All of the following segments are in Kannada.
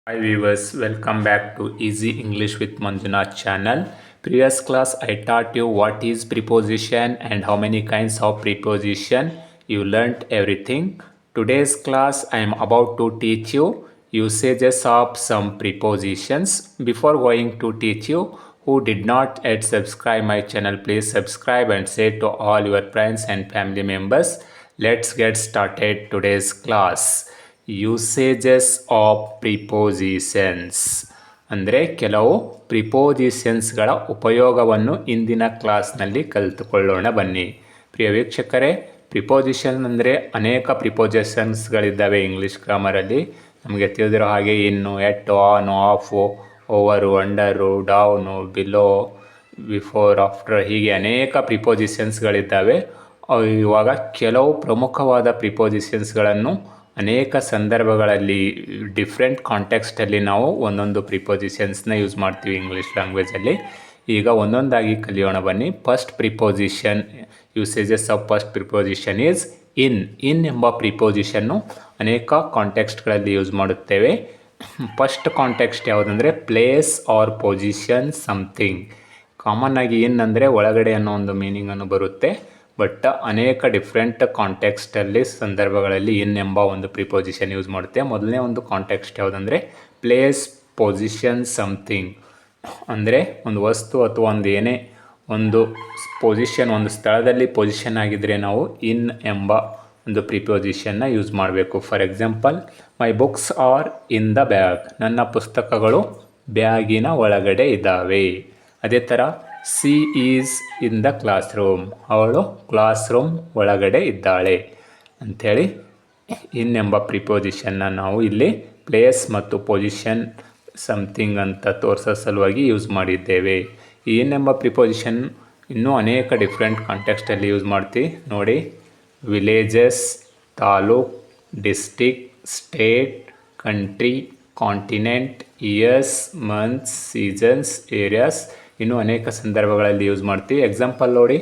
Hi viewers, welcome back to Easy English with Manjunath channel. Previous class I taught you what is preposition and how many kinds of preposition. You learnt everything. Today's class I am about to teach you usages of some prepositions. Before going to teach you, who did not yet subscribe my channel, please subscribe and say to all your friends and family members. Let's get started today's class. Usages of prepositions ಅಂದರೆ ಕೆಲವು ಪ್ರಿಪೋಸಿಷನ್ಸ್ಗಳ ಉಪಯೋಗವನ್ನು ಇಂದಿನ ಕ್ಲಾಸ್ನಲ್ಲಿ ಕಲಿತುಕೊಳ್ಳೋಣ ಬನ್ನಿ. ಪ್ರಿಯ ವೀಕ್ಷಕರೇ, ಪ್ರಿಪೋಸಿಷನ್ ಅಂದರೆ ಅನೇಕ ಪ್ರಿಪೋಸಿಷನ್ಸ್ಗಳಿದ್ದಾವೆ ಇಂಗ್ಲೀಷ್ ಗ್ರಾಮರಲ್ಲಿ. ನಮಗೆ ತಿಳಿದಿರೋ ಹಾಗೆ in, at, on, of, over, under, down, below, before, after, ಹೀಗೆ ಅನೇಕ ಪ್ರಿಪೋಸಿಷನ್ಸ್ಗಳಿದ್ದಾವೆ. ಇವಾಗ ಕೆಲವು ಪ್ರಮುಖವಾದ ಪ್ರಿಪೋಸಿಷನ್ಸ್ಗಳನ್ನು ಅನೇಕ ಸಂದರ್ಭಗಳಲ್ಲಿ ಡಿಫ್ರೆಂಟ್ ಕಾಂಟೆಕ್ಸ್ಟಲ್ಲಿ ನಾವು ಒಂದೊಂದು ಪ್ರಿಪೋಸಿಷನ್ಸ್ನ ಯೂಸ್ ಮಾಡ್ತೀವಿ ಇಂಗ್ಲೀಷ್ ಲ್ಯಾಂಗ್ವೇಜಲ್ಲಿ. ಈಗ ಒಂದೊಂದಾಗಿ ಕಲಿಯೋಣ ಬನ್ನಿ. First preposition, usages of first preposition is in ಎಂಬ ಪ್ರಿಪೋಸಿಷನ್ನು ಅನೇಕ ಕಾಂಟೆಕ್ಸ್ಟ್ಗಳಲ್ಲಿ ಯೂಸ್ ಮಾಡುತ್ತೇವೆ. ಫಸ್ಟ್ ಕಾಂಟೆಕ್ಸ್ಟ್ ಯಾವುದಂದರೆ place or position something. Common ಆಗಿ ಇನ್ ಅಂದರೆ ಒಳಗಡೆ ಅನ್ನೋ ಒಂದು ಮೀನಿಂಗನ್ನು ಬರುತ್ತೆ. ಬಟ್ ಅನೇಕ ಡಿಫ್ರೆಂಟ್ ಕಾಂಟೆಕ್ಸ್ಟಲ್ಲಿ ಸಂದರ್ಭಗಳಲ್ಲಿ ಇನ್ ಎಂಬ ಒಂದು ಪ್ರಿಪೋಸಿಷನ್ ಯೂಸ್ ಮಾಡುತ್ತೆ. ಮೊದಲನೇ ಒಂದು ಕಾಂಟೆಕ್ಸ್ಟ್ ಯಾವುದಂದರೆ ಪ್ಲೇಸ್ ಪೊಸಿಷನ್ ಸಮಥಿಂಗ್. ಅಂದರೆ ಒಂದು ವಸ್ತು ಅಥವಾ ಒಂದು ಏನೇ ಒಂದು ಪೊಸಿಷನ್, ಒಂದು ಸ್ಥಳದಲ್ಲಿ ಪೊಸಿಷನ್ ಆಗಿದ್ದರೆ ನಾವು ಇನ್ ಎಂಬ ಒಂದು ಪ್ರಿಪೋಸಿಷನ್ನ ಯೂಸ್ ಮಾಡಬೇಕು. For example, my books are in the bag. ನನ್ನ ಪುಸ್ತಕಗಳು ಬ್ಯಾಗಿನ ಒಳಗಡೆ ಇದ್ದಾವೆ. ಅದೇ ಥರ she is in the classroom. ಅವಳು ಕ್ಲಾಸ್ ರೂಮ್ ಒಳಗಡೆ ಇದ್ದಾಳೆ ಅಂಥೇಳಿ ಇನ್ ಎಂಬ ಪ್ರಿಪೋಸಿಷನ್ನ ನಾವು ಇಲ್ಲಿ ಪ್ಲೇಸ್ ಮತ್ತು ಪೊಸಿಷನ್ ಸಮಥಿಂಗ್ ಅಂತ ತೋರಿಸೋ ಸಲುವಾಗಿ ಯೂಸ್ ಮಾಡಿದ್ದೇವೆ. ಈ ಇನ್ ಎಂಬ ಪ್ರಿಪೋಸಿಷನ್ ಇನ್ನೂ ಅನೇಕ ಡಿಫ್ರೆಂಟ್ ಕಾಂಟೆಕ್ಸ್ಟಲ್ಲಿ ಯೂಸ್ ಮಾಡ್ತೀವಿ ನೋಡಿ. Villages, taluk, district, state, country, continent, years, months, seasons, areas, ಇನ್ನೂ ಅನೇಕ ಸಂದರ್ಭಗಳಲ್ಲಿ ಯೂಸ್ ಮಾಡ್ತೀವಿ. ಎಕ್ಸಾಂಪಲ್ ನೋಡಿ,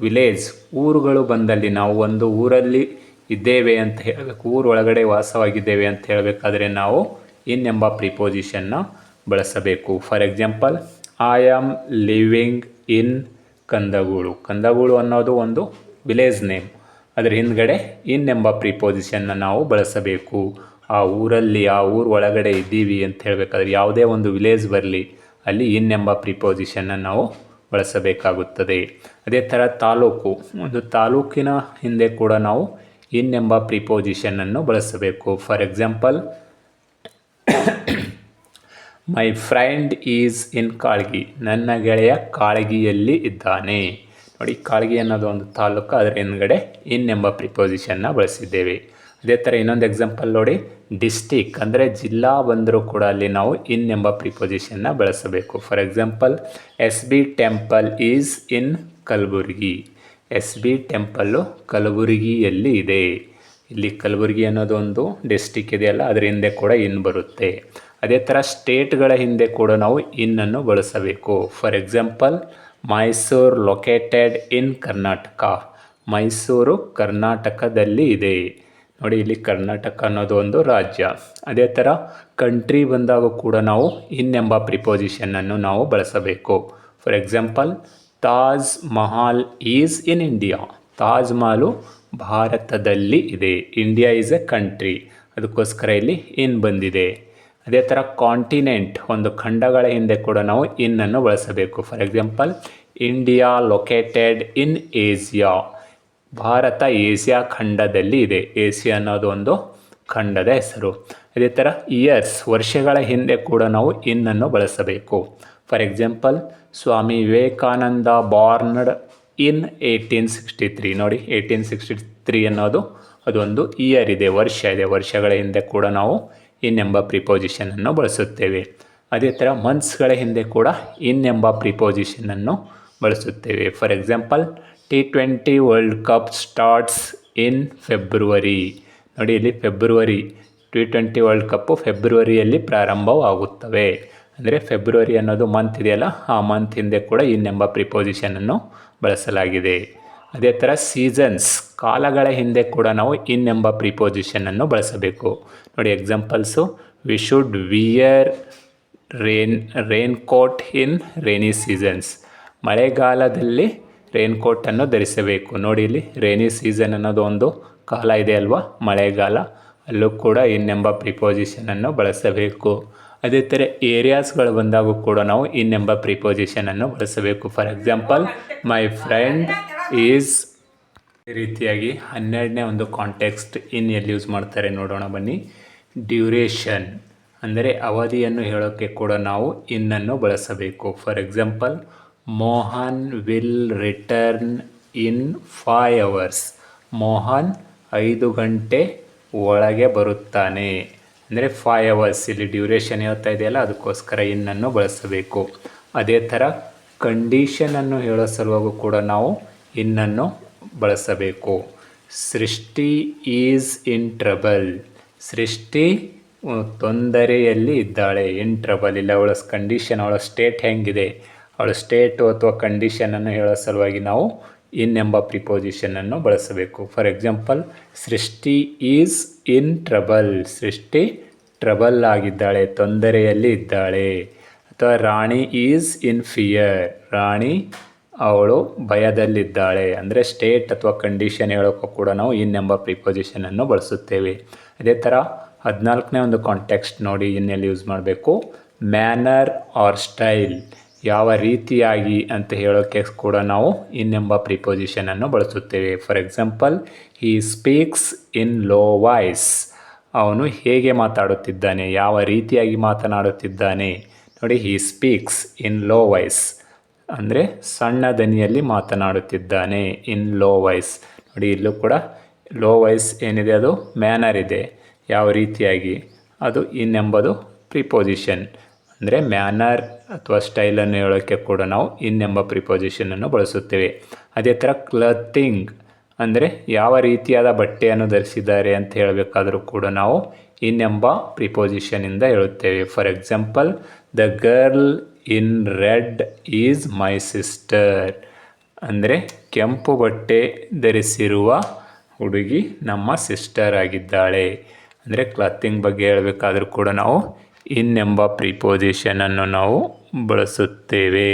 ವಿಲೇಜ್, ಊರುಗಳು ಬಂದಲ್ಲಿ ನಾವು ಒಂದು ಊರಲ್ಲಿ ಇದ್ದೇವೆ ಅಂತ ಹೇಳಬೇಕು, ಊರೊಳಗಡೆ ವಾಸವಾಗಿದ್ದೇವೆ ಅಂತ ಹೇಳಬೇಕಾದ್ರೆ ನಾವು ಇನ್ ಎಂಬ ಪ್ರಿಪೋಸಿಷನ್ನ ಬಳಸಬೇಕು. For example, I am living in Kandagulu. Kandagulu ಅನ್ನೋದು ಒಂದು ವಿಲೇಜ್ ನೇಮ್. ಅದರ ಹಿಂದ್ಗಡೆ ಇನ್ ಎಂಬ ಪ್ರಿಪೋಸಿಷನ್ನ ನಾವು ಬಳಸಬೇಕು. ಆ ಊರಲ್ಲಿ, ಆ ಊರು ಒಳಗಡೆ ಇದ್ದೀವಿ ಅಂತ ಹೇಳಬೇಕಾದ್ರೆ ಯಾವುದೇ ಒಂದು ವಿಲೇಜ್ ಬರಲಿ, ಅಲ್ಲಿ ಇನ್ ಎಂಬ ಪ್ರಿಪೋಸಿಷನ್ನ ನಾವು ಬಳಸಬೇಕಾಗುತ್ತದೆ. ಅದೇ ಥರ ತಾಲೂಕು, ಒಂದು ತಾಲೂಕಿನ ಹಿಂದೆ ಕೂಡ ನಾವು ಇನ್ ಎಂಬ ಪ್ರಿಪೋಸಿಷನ್ನನ್ನು ಬಳಸಬೇಕು. For example, my friend is in Kalgi. ನನ್ನ ಗೆಳೆಯ ಕಾಳ್ಗಿಯಲ್ಲಿ ಇದ್ದಾನೆ. ನೋಡಿ, ಕಾಳ್ಗಿ ಅನ್ನೋದು ಒಂದು ತಾಲೂಕು, ಅದರ ಹಿಂದ್ಗಡೆ ಇನ್ ಎಂಬ ಪ್ರಿಪೋಸಿಷನ್ನ ಬಳಸಿದ್ದೇವೆ. ಅದೇ ಥರ ಇನ್ನೊಂದು ಎಕ್ಸಾಂಪಲ್ ನೋಡಿ, ಡಿಸ್ಟಿಕ್ ಅಂದರೆ ಜಿಲ್ಲಾ ಬಂದರೂ ಕೂಡ ಅಲ್ಲಿ ನಾವು ಇನ್ ಎಂಬ ಪ್ರಿಪೋಸಿಷನ್ನ ಬಳಸಬೇಕು. For example, S B temple is in Kalaburagi. S B temple ಕಲಬುರಗಿಯಲ್ಲಿ ಇದೆ. ಇಲ್ಲಿ ಕಲಬುರಗಿ ಅನ್ನೋದು ಒಂದು ಡಿಸ್ಟಿಕ್ ಇದೆಯಲ್ಲ, ಅದರ ಹಿಂದೆ ಕೂಡ ಇನ್ ಬರುತ್ತೆ. ಅದೇ ಥರ ಸ್ಟೇಟ್ಗಳ ಹಿಂದೆ ಕೂಡ ನಾವು ಇನ್ನನ್ನು ಬಳಸಬೇಕು. For example, Mysuru located in Karnataka. Mysuru ಕರ್ನಾಟಕದಲ್ಲಿ ಇದೆ. ನೋಡಿ, ಇಲ್ಲಿ ಕರ್ನಾಟಕ ಅನ್ನೋದು ಒಂದು ರಾಜ್ಯ. ಅದೇ ಥರ ಕಂಟ್ರಿ ಬಂದಾಗ ಕೂಡ ನಾವು ಇನ್ ಎಂಬ ಪ್ರಿಪೋಸಿಷನ್ನನ್ನು ನಾವು ಬಳಸಬೇಕು. For example, Taj Mahal is in India. Taj Mahal ಭಾರತದಲ್ಲಿ ಇದೆ. ಇಂಡಿಯಾ ಈಸ್ ಎ ಕಂಟ್ರಿ, ಅದಕ್ಕೋಸ್ಕರ ಇಲ್ಲಿ ಇನ್ ಬಂದಿದೆ. ಅದೇ ಥರ ಕಾಂಟಿನೆಂಟ್, ಒಂದು ಖಂಡಗಳ ಹಿಂದೆ ಕೂಡ ನಾವು ಇನ್ನನ್ನು ಬಳಸಬೇಕು. For example, India located in Asia. Bharat Asia ಖಂಡದಲ್ಲಿ ಇದೆ. ಏಷ್ಯಾ ಅನ್ನೋದು ಒಂದು ಖಂಡದ ಹೆಸರು. ಅದೇ ಥರ ಇಯರ್ಸ್, ವರ್ಷಗಳ ಹಿಂದೆ ಕೂಡ ನಾವು ಇನ್ನನ್ನು ಬಳಸಬೇಕು. ಫಾರ್ ಎಕ್ಸಾಂಪಲ್, ಸ್ವಾಮಿ ವಿವೇಕಾನಂದ ಬಾರ್ನ್ಡ್ ಇನ್ 1863. ನೋಡಿ, 1863 ಅನ್ನೋದು ಅದೊಂದು ಇಯರ್ ಇದೆ, ವರ್ಷ ಇದೆ. ವರ್ಷಗಳ ಹಿಂದೆ ಕೂಡ ನಾವು ಇನ್ ಎಂಬ ಪ್ರಿಪೋಸಿಷನನ್ನು ಬಳಸುತ್ತೇವೆ. ಅದೇ ಥರ ಮಂತ್ಸ್ಗಳ ಹಿಂದೆ ಕೂಡ ಇನ್ ಎಂಬ ಪ್ರಿಪೋಸಿಷನನ್ನು ಬಳಸುತ್ತೇವೆ. For example, T20 world cup starts in February. ನೋಡಿ, ಇಲ್ಲಿ ಫೆಬ್ರವರಿ, T20 ವರ್ಲ್ಡ್ ಕಪ್ಪು ಫೆಬ್ರವರಿಯಲ್ಲಿ ಪ್ರಾರಂಭವಾಗುತ್ತವೆ. ಅಂದರೆ ಫೆಬ್ರವರಿ ಅನ್ನೋದು ಮಂತ್ ಇದೆಯಲ್ಲ, ಆ ಮಂತ್ ಹಿಂದೆ ಕೂಡ ಇನ್ ಎಂಬ ಪ್ರಿಪೋಸಿಷನನ್ನು ಬಳಸಲಾಗಿದೆ. ಅದೇ ಥರ ಸೀಸನ್ಸ್, ಕಾಲಗಳ ಹಿಂದೆ ಕೂಡ ನಾವು ಇನ್ ಎಂಬ ಪ್ರಿಪೋಸಿಷನನ್ನು ಬಳಸಬೇಕು. ನೋಡಿ, examples, we should wear raincoat in rainy seasons. ಮಳೆಗಾಲದಲ್ಲಿ ರೇನ್ ಕೋಟನ್ನು ಧರಿಸಬೇಕು. ನೋಡಿ ಇಲ್ಲಿ ರೇನಿ ಸೀಸನ್ ಅನ್ನೋದು ಒಂದು ಕಾಲ ಇದೆ ಅಲ್ವಾ, ಮಳೆಗಾಲ, ಅಲ್ಲೂ ಕೂಡ ಇನ್ ಎಂಬ ಪ್ರಿಪೋಸಿಷನನ್ನು ಬಳಸಬೇಕು. ಅದೇ ಥರ ಏರಿಯಾಸ್ಗಳು ಬಂದಾಗೂ ಕೂಡ ನಾವು ಇನ್ ಎಂಬ ಪ್ರಿಪೋಸಿಷನನ್ನು ಬಳಸಬೇಕು. For example, my friend is. ಈ ರೀತಿಯಾಗಿ 12ನೇ ಒಂದು ಕಾಂಟೆಕ್ಸ್ಟ್ ಇನ್ ಎಲ್ಲಿ ಯೂಸ್ ಮಾಡ್ತಾರೆ ನೋಡೋಣ ಬನ್ನಿ. ಡ್ಯೂರೇಷನ್ ಅಂದರೆ ಅವಧಿಯನ್ನು ಹೇಳೋಕ್ಕೆ ಕೂಡ ನಾವು ಇನ್ನನ್ನು ಬಳಸಬೇಕು. For example, Mohan will return in 5 hours. Mohan 5 ಗಂಟೆ ಒಳಗೆ ಬರುತ್ತಾನೆ. ಅಂದರೆ 5 hours ಇಲ್ಲಿ ಡ್ಯೂರೇಷನ್ ಹೇಳ್ತಾ ಇದೆಯಲ್ಲ, ಅದಕ್ಕೋಸ್ಕರ ಇನ್ನನ್ನು ಬಳಸಬೇಕು. ಅದೇ ಥರ ಕಂಡೀಷನನ್ನು ಹೇಳೋ ಸಲುವಾಗೂ ಕೂಡ ನಾವು ಇನ್ನನ್ನು ಬಳಸಬೇಕು. ಸೃಷ್ಟಿ ಈಸ್ ಇನ್ ಟ್ರಬಲ್. ಸೃಷ್ಟಿ ತೊಂದರೆಯಲ್ಲಿ ಇದ್ದಾಳೆ. In trouble. ಇಲ್ಲ ಅವಳ ಕಂಡೀಷನ್, ಅವಳ ಸ್ಟೇಟ್ ಹೆಂಗಿದೆ, ಅವಳ ಸ್ಟೇಟು ಅಥವಾ ಕಂಡೀಷನನ್ನು ಹೇಳೋ ಸಲುವಾಗಿ ನಾವು ಇನ್ ಎಂಬ ಪ್ರಿಪೋಸಿಷನನ್ನು ಬಳಸಬೇಕು. ಫಾರ್ ಎಕ್ಸಾಂಪಲ್, ಸೃಷ್ಟಿ ಈಸ್ ಇನ್ ಟ್ರಬಲ್. ಸೃಷ್ಟಿ ಟ್ರಬಲ್ ಆಗಿದ್ದಾಳೆ, ತೊಂದರೆಯಲ್ಲಿ ಇದ್ದಾಳೆ. ಅಥವಾ ರಾಣಿ ಈಸ್ ಇನ್ ಫಿಯರ್. ರಾಣಿ ಅವಳು ಭಯದಲ್ಲಿದ್ದಾಳೆ. ಅಂದರೆ ಸ್ಟೇಟ್ ಅಥವಾ ಕಂಡೀಷನ್ ಹೇಳೋಕ್ಕೂ ಕೂಡ ನಾವು ಇನ್ ಎಂಬ ಪ್ರಿಪೋಸಿಷನನ್ನು ಬಳಸುತ್ತೇವೆ. ಅದೇ ಥರ 14ನೇ ಒಂದು ಕಾಂಟೆಕ್ಸ್ಟ್ ನೋಡಿ ಇನ್ನೆಲ್ಲಿ ಯೂಸ್ ಮಾಡಬೇಕು. Manner or style. ಯಾವ ರೀತಿಯಾಗಿ ಅಂತ ಹೇಳೋಕ್ಕೆ ಕೂಡ ನಾವು ಇನ್ ಎಂಬ ಪ್ರಿಪೋಸಿಷನನ್ನು ಬಳಸುತ್ತೇವೆ. For example, he speaks in low voice. ಅವನು ಹೇಗೆ ಮಾತಾಡುತ್ತಿದ್ದಾನೆ, ಯಾವ ರೀತಿಯಾಗಿ ಮಾತನಾಡುತ್ತಿದ್ದಾನೆ. ನೋಡಿ, ಹಿ ಸ್ಪೀಕ್ಸ್ ಇನ್ ಲೋ ವಾಯ್ಸ್ ಅಂದರೆ ಸಣ್ಣ ದನಿಯಲ್ಲಿ ಮಾತನಾಡುತ್ತಿದ್ದಾನೆ. ಇನ್ ಲೋ ವಾಯ್ಸ್. ನೋಡಿ, ಇಲ್ಲೂ ಕೂಡ ಲೋ ವಾಯ್ಸ್ ಏನಿದೆ ಅದು ಮ್ಯಾನರ್ ಇದೆ. ಯಾವ ರೀತಿಯಾಗಿ, ಅದು ಇನ್ ಎಂಬುದು ಪ್ರಿಪೋಸಿಷನ್. ಅಂದರೆ ಮ್ಯಾನರ್ ಅಥವಾ ಸ್ಟೈಲನ್ನು ಹೇಳೋಕ್ಕೆ ಕೂಡ ನಾವು ಇನ್ ಎಂಬ ಪ್ರಿಪೋಸಿಷನನ್ನು ಬಳಸುತ್ತೇವೆ. ಅದೇ ಥರ ಕ್ಲತಿಂಗ್ ಅಂದರೆ ಯಾವ ರೀತಿಯಾದ ಬಟ್ಟೆಯನ್ನು ಧರಿಸಿದ್ದಾರೆ ಅಂತ ಹೇಳಬೇಕಾದರೂ ಕೂಡ ನಾವು ಇನ್ ಎಂಬ ಪ್ರಿಪೋಸಿಷನಿಂದ ಹೇಳುತ್ತೇವೆ. For example, the girl in red is my sister. ಅಂದರೆ ಕೆಂಪು ಬಟ್ಟೆ ಧರಿಸಿರುವ ಹುಡುಗಿ ನಮ್ಮ ಸಿಸ್ಟರ್ ಆಗಿದ್ದಾಳೆ. ಅಂದರೆ ಕ್ಲಾತಿಂಗ್ ಬಗ್ಗೆ ಹೇಳಬೇಕಾದ್ರೂ ಕೂಡ ನಾವು ಇನ್ ಎಂಬ ಪ್ರಿಪೋಸಿಷನನ್ನು ನಾವು ಬಳಸುತ್ತೇವೆ.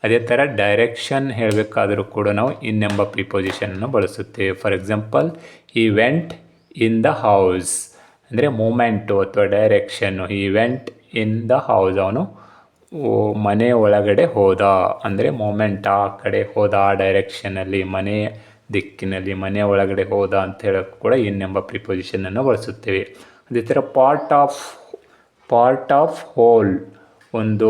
ಅದೇ ಥರ ಡೈರೆಕ್ಷನ್ ಹೇಳಬೇಕಾದರೂ ಕೂಡ ನಾವು ಇನ್ ಎಂಬ ಪ್ರಿಪೋಸಿಷನನ್ನು ಬಳಸುತ್ತೇವೆ. ಫಾರ್ ಎಕ್ಸಾಂಪಲ್, ಈ ವೆಂಟ್ ಇನ್ ದ ಹೌಸ್. ಅಂದರೆ ಮೂಮೆಂಟು ಅಥವಾ ಡೈರೆಕ್ಷನ್ನು. ಈ ವೆಂಟ್ ಇನ್ ದ ಹೌಸ್. ಅವನು ಮನೆ ಒಳಗಡೆ ಹೋದ. ಅಂದರೆ ಮೂಮೆಂಟ್, ಆ ಕಡೆ ಹೋದ, ಆ ಡೈರೆಕ್ಷನಲ್ಲಿ, ಮನೆ ದಿಕ್ಕಿನಲ್ಲಿ, ಮನೆ ಒಳಗಡೆ ಹೋದ ಅಂತ ಹೇಳೋಕ್ಕೆ ಕೂಡ ಇನ್ ಎಂಬ ಪ್ರಿಪೋಸಿಷನನ್ನು ಬಳಸುತ್ತೇವೆ. ಅದೇ ಥರ ಪಾರ್ಟ್ ಆಫ್ ಹೋಲ್. ಒಂದು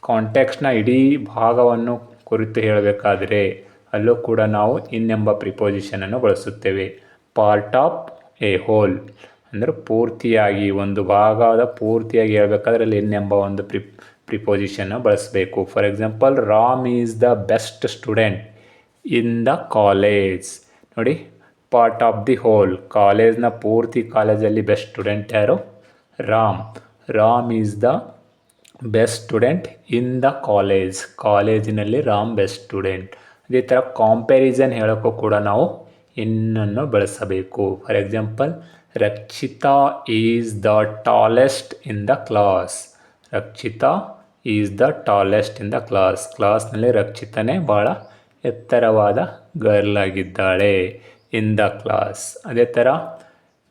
ಕಾಂಟೆಕ್ಸ್ಟ್ನ ಇಡೀ ಭಾಗವನ್ನು ಕುರಿತು ಹೇಳಬೇಕಾದ್ರೆ ಅಲ್ಲೂ ಕೂಡ ನಾವು ಇನ್ ಎಂಬ ಪ್ರಿಪೋಸಿಷನನ್ನು ಬಳಸುತ್ತೇವೆ. ಪಾರ್ಟ್ ಆಫ್ ಎ ಹೋಲ್ ಅಂದರೆ ಪೂರ್ತಿಯಾಗಿ, ಒಂದು ಭಾಗದ ಪೂರ್ತಿಯಾಗಿ ಹೇಳಬೇಕಾದ್ರೆ ಅಲ್ಲಿ ಇನ್ ಎಂಬ ಒಂದು ಪ್ರಿಪೋಸಿಷನ್ನ ಬಳಸಬೇಕು. For example, Ram is the best student in the college. ನೋಡಿ, ಪಾರ್ಟ್ ಆಫ್ ದಿ ಹೋಲ್, ಕಾಲೇಜ್ನ ಪೂರ್ತಿ ಕಾಲೇಜಲ್ಲಿ ಬೆಸ್ಟ್ ಸ್ಟೂಡೆಂಟ್ ಯಾರು? Ram is the best student in the college. ಕಾಲೇಜಿನಲ್ಲಿ ರಾಮ್ ಬೆಸ್ಟ್ ಸ್ಟೂಡೆಂಟ್. ಅದೇ ಥರ ಕಾಂಪ್ಯಾರಿಸನ್ ಹೇಳೋಕ್ಕೂ ಕೂಡ ನಾವು ಇನ್ನನ್ನು ಬಳಸಬೇಕು. For example, Rakshita is the tallest in the class. Rakshita is the tallest in the class. ಕ್ಲಾಸ್ನಲ್ಲಿ ರಕ್ಷಿತನೇ ಭಾಳ ಎತ್ತರವಾದ ಗರ್ಲ್ ಆಗಿದ್ದಾಳೆ. ಇನ್ ದ ಕ್ಲಾಸ್. ಅದೇ ಥರ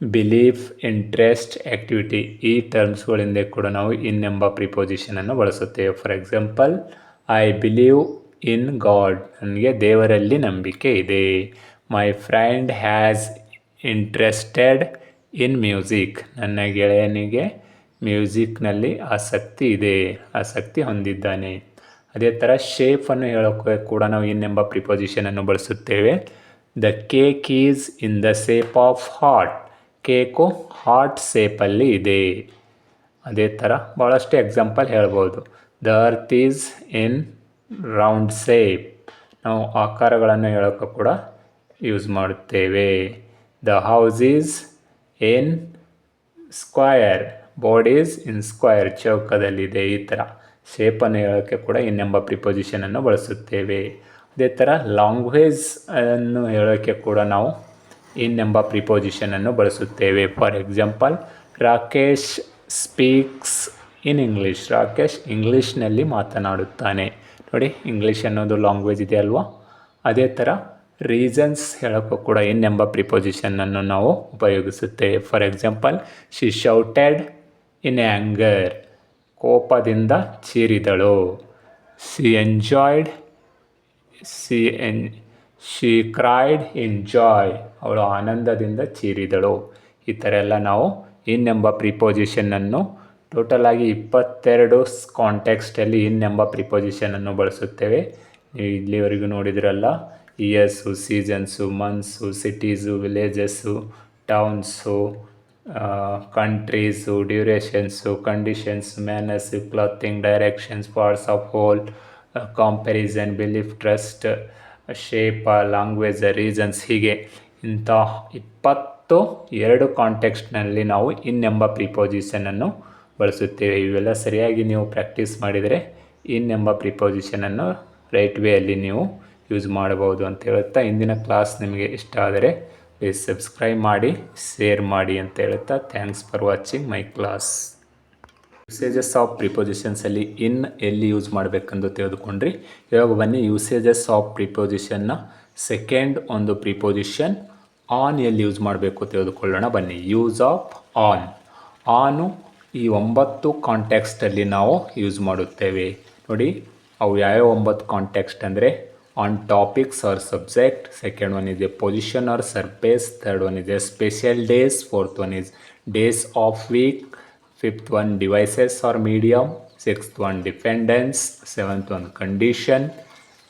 ಬಿಲೀಫ್, ಇಂಟ್ರೆಸ್ಟ್, ಆ್ಯಕ್ಟಿವಿಟಿ ಈ ಟರ್ಮ್ಸ್ಗಳಿಂದ ಕೂಡ ನಾವು ಇನ್ ಎಂಬ ಪ್ರಿಪೋಸಿಷನನ್ನು ಬಳಸುತ್ತೇವೆ. For example, I believe in god. ನನಗೆ ದೇವರಲ್ಲಿ ನಂಬಿಕೆ ಇದೆ. My friend has interested in music. ನನ್ನ ಗೆಳೆಯನಿಗೆ ಮ್ಯೂಸಿಕ್ನಲ್ಲಿ ಆಸಕ್ತಿ ಹೊಂದಿದ್ದಾನೆ. ಅದೇ ಥರ ಶೇಪನ್ನು ಹೇಳೋಕ್ಕೆ ಕೂಡ ನಾವು ಇನ್ ಎಂಬ ಪ್ರಿಪೋಸಿಷನನ್ನು ಬಳಸುತ್ತೇವೆ. The cake is in the shape of heart. Cake heart ಶೇಪಲ್ಲಿ ಇದೆ. ಅದೇ ಥರ ಭಾಳಷ್ಟು ಎಕ್ಸಾಂಪಲ್ ಹೇಳ್ಬೋದು. The earth is in round shape. ನಾವು ಆಕಾರಗಳನ್ನು ಹೇಳೋಕ್ಕೂ ಕೂಡ ಯೂಸ್ ಮಾಡುತ್ತೇವೆ. The house is in square. Board is in square. ಚೌಕದಲ್ಲಿದೆ. ಈ ಥರ ಶೇಪನ್ನು ಹೇಳೋಕ್ಕೆ ಕೂಡ ಇನ್ ಎಂಬ ಪ್ರಿಪೋಸಿಷನನ್ನು ಬಳಸುತ್ತೇವೆ. ಅದೇ ಥರ ಲ್ಯಾಂಗ್ವೇಜ್ ಅನ್ನು ಹೇಳೋಕ್ಕೆ ಕೂಡ ನಾವು ಇನ್ ಎಂಬ ಪ್ರಿಪೋಸಿಷನನ್ನು ಬಳಸುತ್ತೇವೆ. For example, Rakesh speaks in English. Rakesh ಇಂಗ್ಲೀಷ್ನಲ್ಲಿ ಮಾತನಾಡುತ್ತಾನೆ. ನೋಡಿ, ಇಂಗ್ಲೀಷ್ ಅನ್ನೋದು ಲ್ಯಾಂಗ್ವೇಜ್ ಇದೆ ಅಲ್ವಾ. ಅದೇ ಥರ ರೀಸನ್ಸ್ ಹೇಳೋಕ್ಕೂ ಕೂಡ ಇನ್ ಎಂಬ ಪ್ರಿಪೊಸಿಷನನ್ನು ನಾವು ಉಪಯೋಗಿಸುತ್ತೇವೆ. For example, she shouted in anger. ಕೋಪದಿಂದ ಚೀರಿದಳು. ಶಿ ಎಂಜಾಯ್ಡ್ ಶಿ ಕ್ರೈಡ್ ಇನ್ ಜಾಯ್. ಅವಳು ಆನಂದದಿಂದ ಚೀರಿದಳು. ಈ ಥರ ಎಲ್ಲ ನಾವು ಇನ್ ಎಂಬ ಪ್ರಿಪೊಸಿಷನನ್ನು ಟೋಟಲಾಗಿ 22 ಕಾಂಟೆಕ್ಸ್ಟಲ್ಲಿ ಇನ್ ಎಂಬ ಪ್ರಿಪೊಸಿಷನನ್ನು ಬಳಸುತ್ತೇವೆ. ನೀವು ಇಲ್ಲಿವರೆಗೂ ನೋಡಿದ್ರಲ್ಲ, years, seasons, months, cities, villages, towns, countries, durations, conditions, manners, clothing, directions, parts of whole, comparison, belief, trust, shape, language, reasons, ಹೀಗೆ ಇಂಥ 22 ಕಾಂಟೆಕ್ಸ್ಟ್ನಲ್ಲಿ ನಾವು ಇನ್ ಎಂಬ ಪ್ರಿಪೊಸಿಷನನ್ನು ಬಳಸುತ್ತೇವೆ. ಇವೆಲ್ಲ ಸರಿಯಾಗಿ ನೀವು ಪ್ರಾಕ್ಟೀಸ್ ಮಾಡಿದರೆ ಇನ್ ಎಂಬ ಪ್ರಿಪೊಸಿಷನನ್ನು ರೈಟ್ ವೇಯಲ್ಲಿ ನೀವು ಯೂಸ್ ಮಾಡಬಹುದು ಅಂತ ಹೇಳುತ್ತಾ, ಇಂದಿನ ಕ್ಲಾಸ್ ನಿಮಗೆ ಇಷ್ಟ ಆದರೆ ಪ್ಲೀಸ್ ಸಬ್ಸ್ಕ್ರೈಬ್ ಮಾಡಿ, ಶೇರ್ ಮಾಡಿ ಅಂತ ಹೇಳುತ್ತಾ, thanks for watching my class. Usages of ಪ್ರಿಪೊಸಿಷನ್ಸಲ್ಲಿ ಇನ್ ಎಲ್ಲಿ ಯೂಸ್ ಮಾಡಬೇಕೆಂದು ತಿಳಿದುಕೊಂಡ್ರಿ. ಇವಾಗ ಬನ್ನಿ, ಯೂಸೇಜಸ್ ಆಫ್ ಪ್ರಿಪೊಸಿಷನ್ನ ಸೆಕೆಂಡ್ ಒಂದು ಪ್ರಿಪೊಸಿಷನ್ ಆನ್ ಎಲ್ಲಿ ಯೂಸ್ ಮಾಡಬೇಕು ತಿಳಿದುಕೊಳ್ಳೋಣ. ಬನ್ನಿ, ಯೂಸ್ ಆಫ್ ಆನ್. ಆನು ಈ 9 ಕಾಂಟೆಕ್ಸ್ಟಲ್ಲಿ ನಾವು ಯೂಸ್ ಮಾಡುತ್ತೇವೆ. ನೋಡಿ, ಅವು ಯಾವ್ಯಾವ 9 ಕಾಂಟೆಕ್ಸ್ಟ್ ಅಂದರೆ, on topics or subject, second one ಇದೆ position or surface, third one ಇದೆ special days, fourth one is days of week, fifth one devices or medium, sixth one dependence, seventh one condition,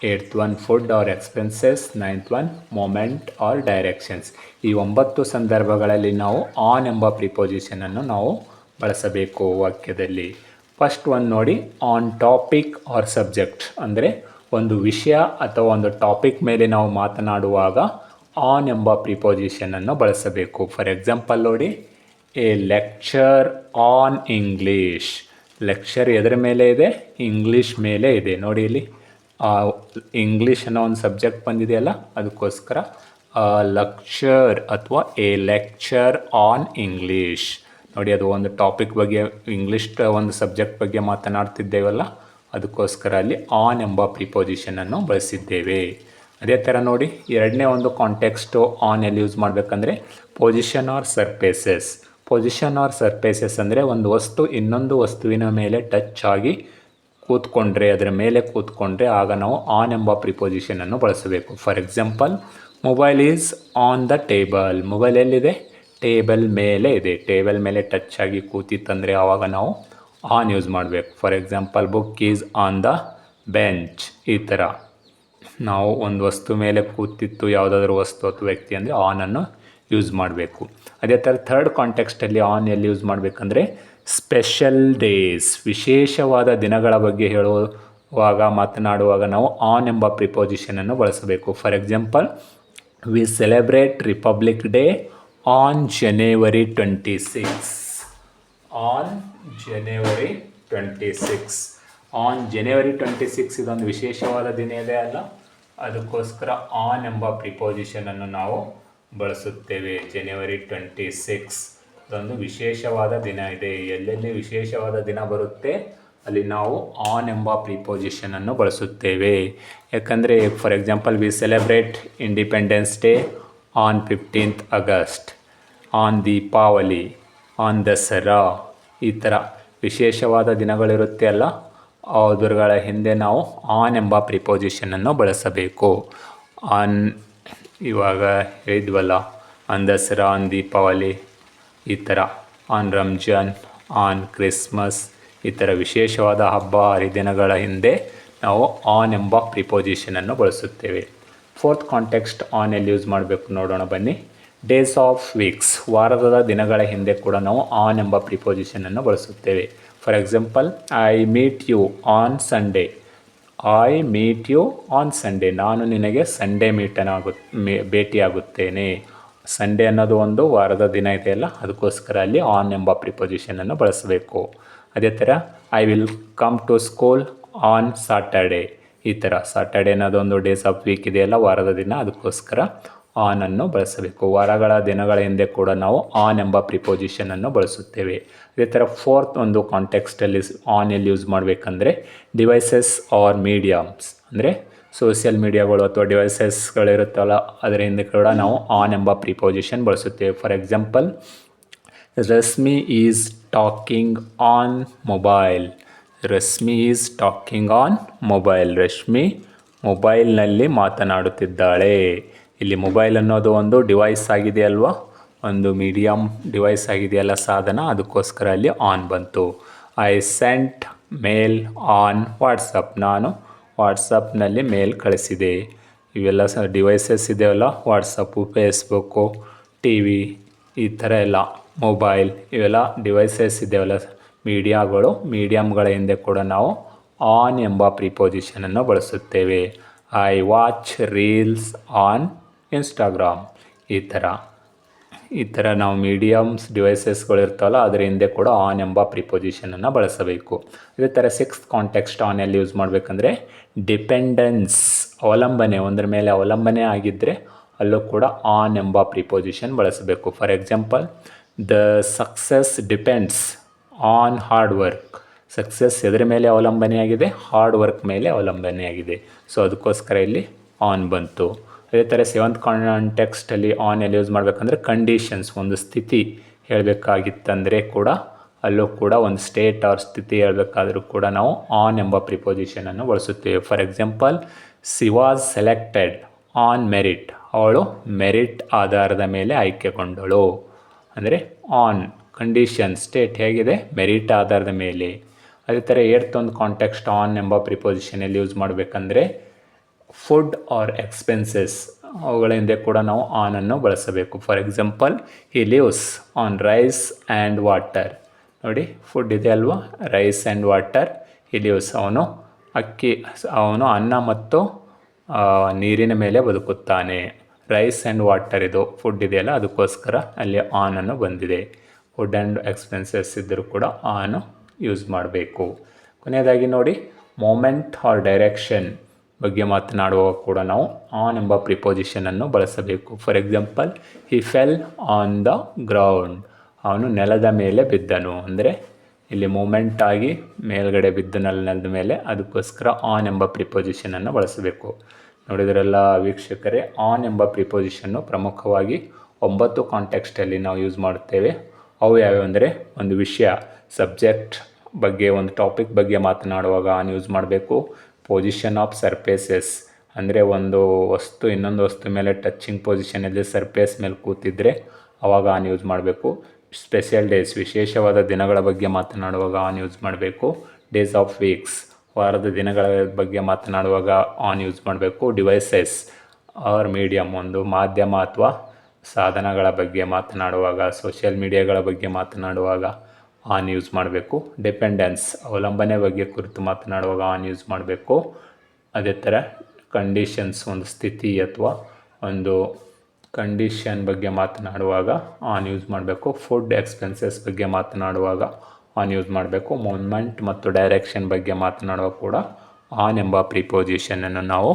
eighth one food or expenses, ninth one moment or directions. ಈ 9 ಸಂದರ್ಭಗಳಲ್ಲಿ ನಾವು ಆನ್ ಎಂಬ ಪ್ರಿಪೊಸಿಷನನ್ನು ನಾವು ಬಳಸಬೇಕು ವಾಕ್ಯದಲ್ಲಿ. ಫಸ್ಟ್ ಒನ್ ನೋಡಿ, ಆನ್ ಟಾಪಿಕ್ ಆರ್ ಸಬ್ಜೆಕ್ಟ್ ಅಂದರೆ ಒಂದು ವಿಷಯ ಅಥವಾ ಒಂದು ಟಾಪಿಕ್ ಮೇಲೆ ನಾವು ಮಾತನಾಡುವಾಗ ಆನ್ ಎಂಬ ಪ್ರಿಪೊಸಿಷನನ್ನು ಬಳಸಬೇಕು. ಫಾರ್ ಎಕ್ಸಾಂಪಲ್ ನೋಡಿ, a lecture on English. Lecture ಎದರ ಮೇಲೆ ಇದೆ? ಇಂಗ್ಲೀಷ್ ಮೇಲೆ ಇದೆ. ನೋಡಿ, ಇಲ್ಲಿ ಇಂಗ್ಲೀಷ್ ಅನ್ನೋ ಒಂದು ಸಬ್ಜೆಕ್ಟ್ ಬಂದಿದೆಯಲ್ಲ, ಅದಕ್ಕೋಸ್ಕರ ಲೆಕ್ಚರ್ ಅಥವಾ ಎ ಲೆಕ್ಚರ್ ಆನ್ ಇಂಗ್ಲೀಷ್. ನೋಡಿ, ಅದು ಒಂದು ಟಾಪಿಕ್ ಬಗ್ಗೆ, ಇಂಗ್ಲೀಷ್ ಒಂದು ಸಬ್ಜೆಕ್ಟ್ ಬಗ್ಗೆ ಮಾತನಾಡ್ತಿದ್ದೇವಲ್ಲ, ಅದಕ್ಕೋಸ್ಕರ ಅಲ್ಲಿ ಆನ್ ಎಂಬ ಪ್ರಿಪೊಸಿಷನನ್ನು ಬಳಸಿದ್ದೇವೆ. ಅದೇ ಥರ ನೋಡಿ, ಎರಡನೇ ಒಂದು ಕಾಂಟೆಕ್ಸ್ಟು ಆನ್ ಎಲ್ಲಿ ಯೂಸ್ ಮಾಡಬೇಕಂದ್ರೆ position or surfaces. Position or surfaces ಅಂದರೆ ಒಂದು ವಸ್ತು ಇನ್ನೊಂದು ವಸ್ತುವಿನ ಮೇಲೆ ಟಚ್ ಆಗಿ ಕೂತ್ಕೊಂಡ್ರೆ, ಅದರ ಮೇಲೆ ಕೂತ್ಕೊಂಡ್ರೆ ಆಗ ನಾವು ಆನ್ ಎಂಬ ಪ್ರಿಪೊಸಿಷನನ್ನು ಬಳಸಬೇಕು. For example, mobile is on the table. Mobile ಎಲ್ಲಿದೆ? ಟೇಬಲ್ ಮೇಲೆ ಇದೆ. ಟೇಬಲ್ ಮೇಲೆ ಟಚ್ ಆಗಿ ಕೂತಿತ್ತಂದರೆ ಆವಾಗ ನಾವು ಆನ್ ಯೂಸ್ ಮಾಡಬೇಕು. For example, book is on the bench. ಈ ಥರ ನಾವು ಒಂದು ವಸ್ತು ಮೇಲೆ ಕೂತಿತ್ತು, ಯಾವುದಾದ್ರೂ ವಸ್ತು ಅಥವಾ ವ್ಯಕ್ತಿ ಅಂದರೆ ಆನನ್ನು ಯೂಸ್ ಮಾಡಬೇಕು. ಅದೇ ಥರ ಥರ್ಡ್ ಕಾಂಟೆಕ್ಸ್ಟಲ್ಲಿ ಆನ್ ಎಲ್ಲಿ ಯೂಸ್ ಮಾಡಬೇಕಂದ್ರೆ ಸ್ಪೆಷಲ್ ಡೇಸ್, ವಿಶೇಷವಾದ ದಿನಗಳ ಬಗ್ಗೆ ಹೇಳುವಾಗ ಮಾತನಾಡುವಾಗ ನಾವು ಆನ್ ಎಂಬ ಪ್ರಿಪೊಸಿಷನನ್ನು ಬಳಸಬೇಕು. For example, V celebrate republic day on January 26. On January 26. On ಜನವರಿ 26 ಇದೊಂದು ವಿಶೇಷವಾದ ದಿನ ಇದೆ ಅಲ್ಲ, ಅದಕ್ಕೋಸ್ಕರ ಆನ್ ಎಂಬ ಪ್ರಿಪೊಸಿಷನನ್ನು ನಾವು ಬಳಸುತ್ತೇವೆ. ಜನವರಿ 26 ಇದೊಂದು ವಿಶೇಷವಾದ ದಿನ ಇದೆ. ಎಲ್ಲೆಲ್ಲಿ ವಿಶೇಷವಾದ ದಿನ ಬರುತ್ತೆ ಅಲ್ಲಿ ನಾವು ಆನ್ ಎಂಬ ಪ್ರಿಪೊಸಿಷನನ್ನು ಬಳಸುತ್ತೇವೆ. ಯಾಕಂದರೆ for example, V celebrate independence day on 15th August, on Deepavali, on Dasara. ಈ ಥರ ವಿಶೇಷವಾದ ದಿನಗಳಿರುತ್ತೆ ಅಲ್ಲ, ಅವುಗಳ ಹಿಂದೆ ನಾವು ಆನ್ ಎಂಬ ಪ್ರಿಪೊಸಿಷನನ್ನು ಬಳಸಬೇಕು. ಆನ್ ಇವಾಗ ಹೇಳಿದ್ವಲ್ಲ, ಆನ್ ದಸರಾ, ಆನ್ ದೀಪಾವಳಿ, ಈ ಥರ ಆನ್ ರಂಜಾನ್, ಆನ್ ಕ್ರಿಸ್ಮಸ್, ಈ ಥರ ವಿಶೇಷವಾದ ಹಬ್ಬ ಹರಿದಿನಗಳ ಹಿಂದೆ ನಾವು ಆನ್ ಎಂಬ ಪ್ರಿಪೊಸಿಷನನ್ನು ಬಳಸುತ್ತೇವೆ. ಫೋರ್ತ್ ಕಾಂಟೆಕ್ಸ್ಟ್ ಆನ್ ಎಲ್ಲಿ ಯೂಸ್ ಮಾಡಬೇಕು ನೋಡೋಣ ಬನ್ನಿ. ಡೇಸ್ ಆಫ್ ವೀಕ್ಸ್, ವಾರದ ದಿನಗಳ ಹಿಂದೆ ಕೂಡ ನಾವು ಆನ್ ಎಂಬ ಪ್ರಿಪೊಸಿಷನನ್ನು ಬಳಸುತ್ತೇವೆ. For example, I meet you on Sunday. I meet you on Sunday. ನಾನು ನಿನಗೆ ಸಂಡೇ ಭೇಟಿಯಾಗುತ್ತೇನೆ. ಸಂಡೇ ಅನ್ನೋದು ಒಂದು ವಾರದ ದಿನ ಇದೆಯಲ್ಲ, ಅದಕ್ಕೋಸ್ಕರ ಅಲ್ಲಿ ಆನ್ ಎಂಬ ಪ್ರಿಪೊಸಿಷನನ್ನು ಬಳಸಬೇಕು. ಅದೇ ಥರ, I will come to school on Saturday. ಈ ಥರ ಸಾಟರ್ಡೇ ಅನ್ನೋದೊಂದು ಡೇಸ್ ಆಫ್ ವೀಕ್ ಇದೆಯಲ್ಲ, ವಾರದ ದಿನ, ಅದಕ್ಕೋಸ್ಕರ ಆನನ್ನು ಬಳಸಬೇಕು. ವಾರಗಳ ದಿನಗಳ ಹಿಂದೆ ಕೂಡ ನಾವು ಆನ್ ಎಂಬ ಪ್ರಿಪೋಸಿಷನನ್ನು ಬಳಸುತ್ತೇವೆ. ಅದೇ ಥರ ಫೋರ್ತ್ ಒಂದು ಕಾಂಟೆಕ್ಸ್ಟಲ್ಲಿ ಆನ್ ಎಲ್ಲಿ ಯೂಸ್ ಮಾಡಬೇಕಂದ್ರೆ ಡಿವೈಸಸ್ ಆರ್ ಮೀಡಿಯಮ್ಸ್, ಅಂದರೆ ಸೋಷಿಯಲ್ ಮೀಡಿಯಾಗಳು ಅಥವಾ ಡಿವೈಸಸ್ಗಳಿರುತ್ತಲ್ಲ ಅದರ ಹಿಂದೆ ಕೂಡ ನಾವು ಆನ್ ಎಂಬ ಪ್ರಿಪೋಸಿಷನ್ ಬಳಸುತ್ತೇವೆ. For example, Rashmi is talking on mobile. Rashmi is talking on mobile. Rashmi ಮೊಬೈಲ್ನಲ್ಲಿ ಮಾತನಾಡುತ್ತಿದ್ದಾಳೆ. ಇಲ್ಲಿ ಮೊಬೈಲ್ ಅನ್ನೋದು ಒಂದು ಡಿವೈಸ್ ಆಗಿದೆಯಲ್ವಾ, ಒಂದು ಮೀಡಿಯಮ್ ಡಿವೈಸ್ ಆಗಿದೆಯಲ್ಲ ಸಾಧನ, ಅದಕ್ಕೋಸ್ಕರ ಅಲ್ಲಿ ಆನ್ ಬಂತು. I sent mail on WhatsApp. ನಾನು ವಾಟ್ಸಪ್ನಲ್ಲಿ ಮೇಲ್ ಕಳಿಸಿದೆ. ಇವೆಲ್ಲ ಡಿವೈಸಸ್ ಇದೆಯಲ್ಲ, ವಾಟ್ಸಪ್ಪು, ಫೇಸ್ಬುಕ್ಕು, ಟಿ ವಿ, ಈ ಥರ ಎಲ್ಲ ಮೊಬೈಲ್, ಇವೆಲ್ಲ ಡಿವೈಸಸ್ ಇದೆಯಲ್ಲ ಮೀಡಿಯಾಗಳು, ಮೀಡಿಯಮ್ಗಳ ಹಿಂದೆ ಕೂಡ ನಾವು ಆನ್ ಎಂಬ ಪ್ರಿಪೋಸಿಷನನ್ನು ಬಳಸುತ್ತೇವೆ. I watch reels on Instagram. ಈ ಥರ ನಾವು ಮೀಡಿಯಮ್ಸ್ ಡಿವೈಸಸ್ಗಳು ಇರ್ತಾವಲ್ಲ ಅದರ ಹಿಂದೆ ಕೂಡ ಆನ್ ಎಂಬ ಪ್ರಿಪೋಸಿಷನನ್ನು ಬಳಸಬೇಕು. ಇದೇ ಥರ ಸಿಕ್ಸ್ತ್ ಕಾಂಟೆಕ್ಸ್ಟ್ ಆನ್ ಎಲ್ಲಿ ಯೂಸ್ ಮಾಡಬೇಕಂದ್ರೆ ಡಿಪೆಂಡೆನ್ಸ್, ಅವಲಂಬನೆ, ಒಂದರ ಮೇಲೆ ಅವಲಂಬನೆ ಆಗಿದ್ದರೆ ಅಲ್ಲೂ ಕೂಡ ಆನ್ ಎಂಬ ಪ್ರಿಪೋಸಿಷನ್ ಬಳಸಬೇಕು. For example, the success depends on hard work. Success ಎದರ ಮೇಲೆ ಅವಲಂಬನೆಯಾಗಿದೆ? ಹಾರ್ಡ್ ವರ್ಕ್ ಮೇಲೆ ಅವಲಂಬನೆಯಾಗಿದೆ. ಸೊ ಅದಕ್ಕೋಸ್ಕರ ಇಲ್ಲಿ ಆನ್ ಬಂತು. ಅದೇ ಥರ ಸೆವೆಂತ್ ಕಾಂಟೆಕ್ಸ್ಟಲ್ಲಿ ಆನ್ ಎಲ್ಲಿ ಯೂಸ್ ಮಾಡಬೇಕಂದ್ರೆ ಕಂಡೀಷನ್ಸ್, ಒಂದು ಸ್ಥಿತಿ ಹೇಳಬೇಕಾಗಿತ್ತಂದರೆ ಕೂಡ ಅಲ್ಲೂ ಕೂಡ ಒಂದು ಸ್ಟೇಟ್ ಆರ್ ಸ್ಥಿತಿ ಹೇಳಬೇಕಾದ್ರೂ ಕೂಡ ನಾವು ಆನ್ ಎಂಬ ಪ್ರಿಪೋಸಿಷನನ್ನು ಬಳಸುತ್ತೇವೆ. For example, she was selected on merit. ಅವಳು ಮೆರಿಟ್ ಆಧಾರದ ಮೇಲೆ ಆಯ್ಕೆಗೊಂಡಳು. ಅಂದರೆ ಆನ್ ಕಂಡೀಷನ್ ಸ್ಟೇಟ್ ಹೇಗಿದೆ? ಮೆರಿಟ್ ಆಧಾರದ ಮೇಲೆ. ಅದೇ ಥರ ಏಡ್ತ್ ಒಂದು ಕಾಂಟೆಕ್ಸ್ಟ್ ಆನ್ ಎಂಬ ಪ್ರಿಪೋಸಿಷನಲ್ಲಿ ಯೂಸ್ ಮಾಡಬೇಕಂದ್ರೆ ಫುಡ್ ಆರ್ ಎಕ್ಸ್ಪೆನ್ಸಸ್, ಅವುಗಳ ಹಿಂದೆ ಕೂಡ ನಾವು ಆನನ್ನು ಬಳಸಬೇಕು. For example, he lives on rice and water. ನೋಡಿ, ಫುಡ್ ಇದೆ ಅಲ್ವಾ, rice and water. He lives, ಅವನು ಅನ್ನ ಮತ್ತು ನೀರಿನ ಮೇಲೆ ಬದುಕುತ್ತಾನೆ. ರೈಸ್ ಆ್ಯಂಡ್ ವಾಟರ್ ಇದು ಫುಡ್ ಇದೆಯಲ್ಲ ಅದಕ್ಕೋಸ್ಕರ ಅಲ್ಲಿ ಆನನ್ನು ಬಂದಿದೆ. ಫುಡ್ ಆ್ಯಂಡ್ ಎಕ್ಸ್ಪೆನ್ಸಸ್ ಇದ್ದರೂ ಕೂಡ ಆನು ಯೂಸ್ ಮಾಡಬೇಕು. ಕೊನೆಯದಾಗಿ ನೋಡಿ, ಮೊಮೆಂಟ್ ಆರ್ ಡೈರೆಕ್ಷನ್ ಬಗ್ಗೆ ಮಾತನಾಡುವಾಗ ಕೂಡ ನಾವು ಆನ್ ಎಂಬ ಪ್ರಿಪೋಸಿಷನನ್ನು ಬಳಸಬೇಕು. For example, he fell on the ground. ಅವನು ನೆಲದ ಮೇಲೆ ಬಿದ್ದನು. ಅಂದರೆ ಇಲ್ಲಿ ಮೂಮೆಂಟ್ ಆಗಿ ಮೇಲ್ಗಡೆ ಬಿದ್ದು ನೆಲದ ಮೇಲೆ, ಅದಕ್ಕೋಸ್ಕರ ಆನ್ ಎಂಬ ಪ್ರಿಪೋಸಿಷನನ್ನು ಬಳಸಬೇಕು. ನೋಡಿದ್ರೆಲ್ಲ ವೀಕ್ಷಕರೇ, ಆನ್ ಎಂಬ ಪ್ರಿಪೋಸಿಷನ್ನು ಪ್ರಮುಖವಾಗಿ 9 ಕಾಂಟೆಕ್ಸ್ಟಲ್ಲಿ ನಾವು ಯೂಸ್ ಮಾಡುತ್ತೇವೆ. ಅವು ಯಾವ್ಯಾವ ಅಂದರೆ, ಒಂದು ವಿಷಯ ಸಬ್ಜೆಕ್ಟ್ ಬಗ್ಗೆ, ಒಂದು ಟಾಪಿಕ್ ಬಗ್ಗೆ ಮಾತನಾಡುವಾಗ ಆನ್ ಯೂಸ್ ಮಾಡಬೇಕು. ಪೊಸಿಷನ್ ಆಫ್ ಸರ್ಫೇಸಸ್, ಅಂದರೆ ಒಂದು ವಸ್ತು ಇನ್ನೊಂದು ವಸ್ತು ಮೇಲೆ ಟಚಿಂಗ್ ಪೊಸಿಷನಲ್ಲಿ ಸರ್ಫೇಸ್ ಮೇಲೆ ಕೂತಿದ್ರೆ ಆವಾಗ ಆನ್ ಯೂಸ್ ಮಾಡಬೇಕು. ಸ್ಪೆಷಲ್ ಡೇಸ್, ವಿಶೇಷವಾದ ದಿನಗಳ ಬಗ್ಗೆ ಮಾತನಾಡುವಾಗ ಆನ್ ಯೂಸ್ ಮಾಡಬೇಕು. ಡೇಸ್ ಆಫ್ ವೀಕ್ಸ್, ವಾರದ ದಿನಗಳ ಬಗ್ಗೆ ಮಾತನಾಡುವಾಗ ಆನ್ ಯೂಸ್ ಮಾಡಬೇಕು. ಡಿವೈಸಸ್ ಆರ್ ಮೀಡಿಯಮ್, ಒಂದು ಮಾಧ್ಯಮ ಅಥವಾ ಸಾಧನಗಳ ಬಗ್ಗೆ ಮಾತನಾಡುವಾಗ, ಸೋಷಿಯಲ್ ಮೀಡಿಯಾಗಳ ಬಗ್ಗೆ ಮಾತನಾಡುವಾಗ ಆನ್ ಯೂಸ್ ಮಾಡಬೇಕು. ಡಿಪೆಂಡೆನ್ಸ್, ಅವಲಂಬನೆ ಬಗ್ಗೆ ಕುರಿತು ಮಾತನಾಡುವಾಗ ಆನ್ ಯೂಸ್ ಮಾಡಬೇಕು. ಅದೇ ಥರ ಕಂಡೀಷನ್ಸ್, ಒಂದು ಸ್ಥಿತಿ ಅಥವಾ ಒಂದು ಕಂಡೀಷನ್ ಬಗ್ಗೆ ಮಾತನಾಡುವಾಗ ಆನ್ ಯೂಸ್ ಮಾಡಬೇಕು. ಫುಡ್ ಎಕ್ಸ್ಪೆನ್ಸಸ್ ಬಗ್ಗೆ ಮಾತನಾಡುವಾಗ ಆನ್ ಯೂಸ್ ಮಾಡಬೇಕು. ಮೂಮೆಂಟ್ ಮತ್ತು ಡೈರೆಕ್ಷನ್ ಬಗ್ಗೆ ಮಾತನಾಡುವಾಗ ಕೂಡ ಆನ್ ಎಂಬ ಪ್ರಿಪೋಸಿಷನನ್ನು ನಾವು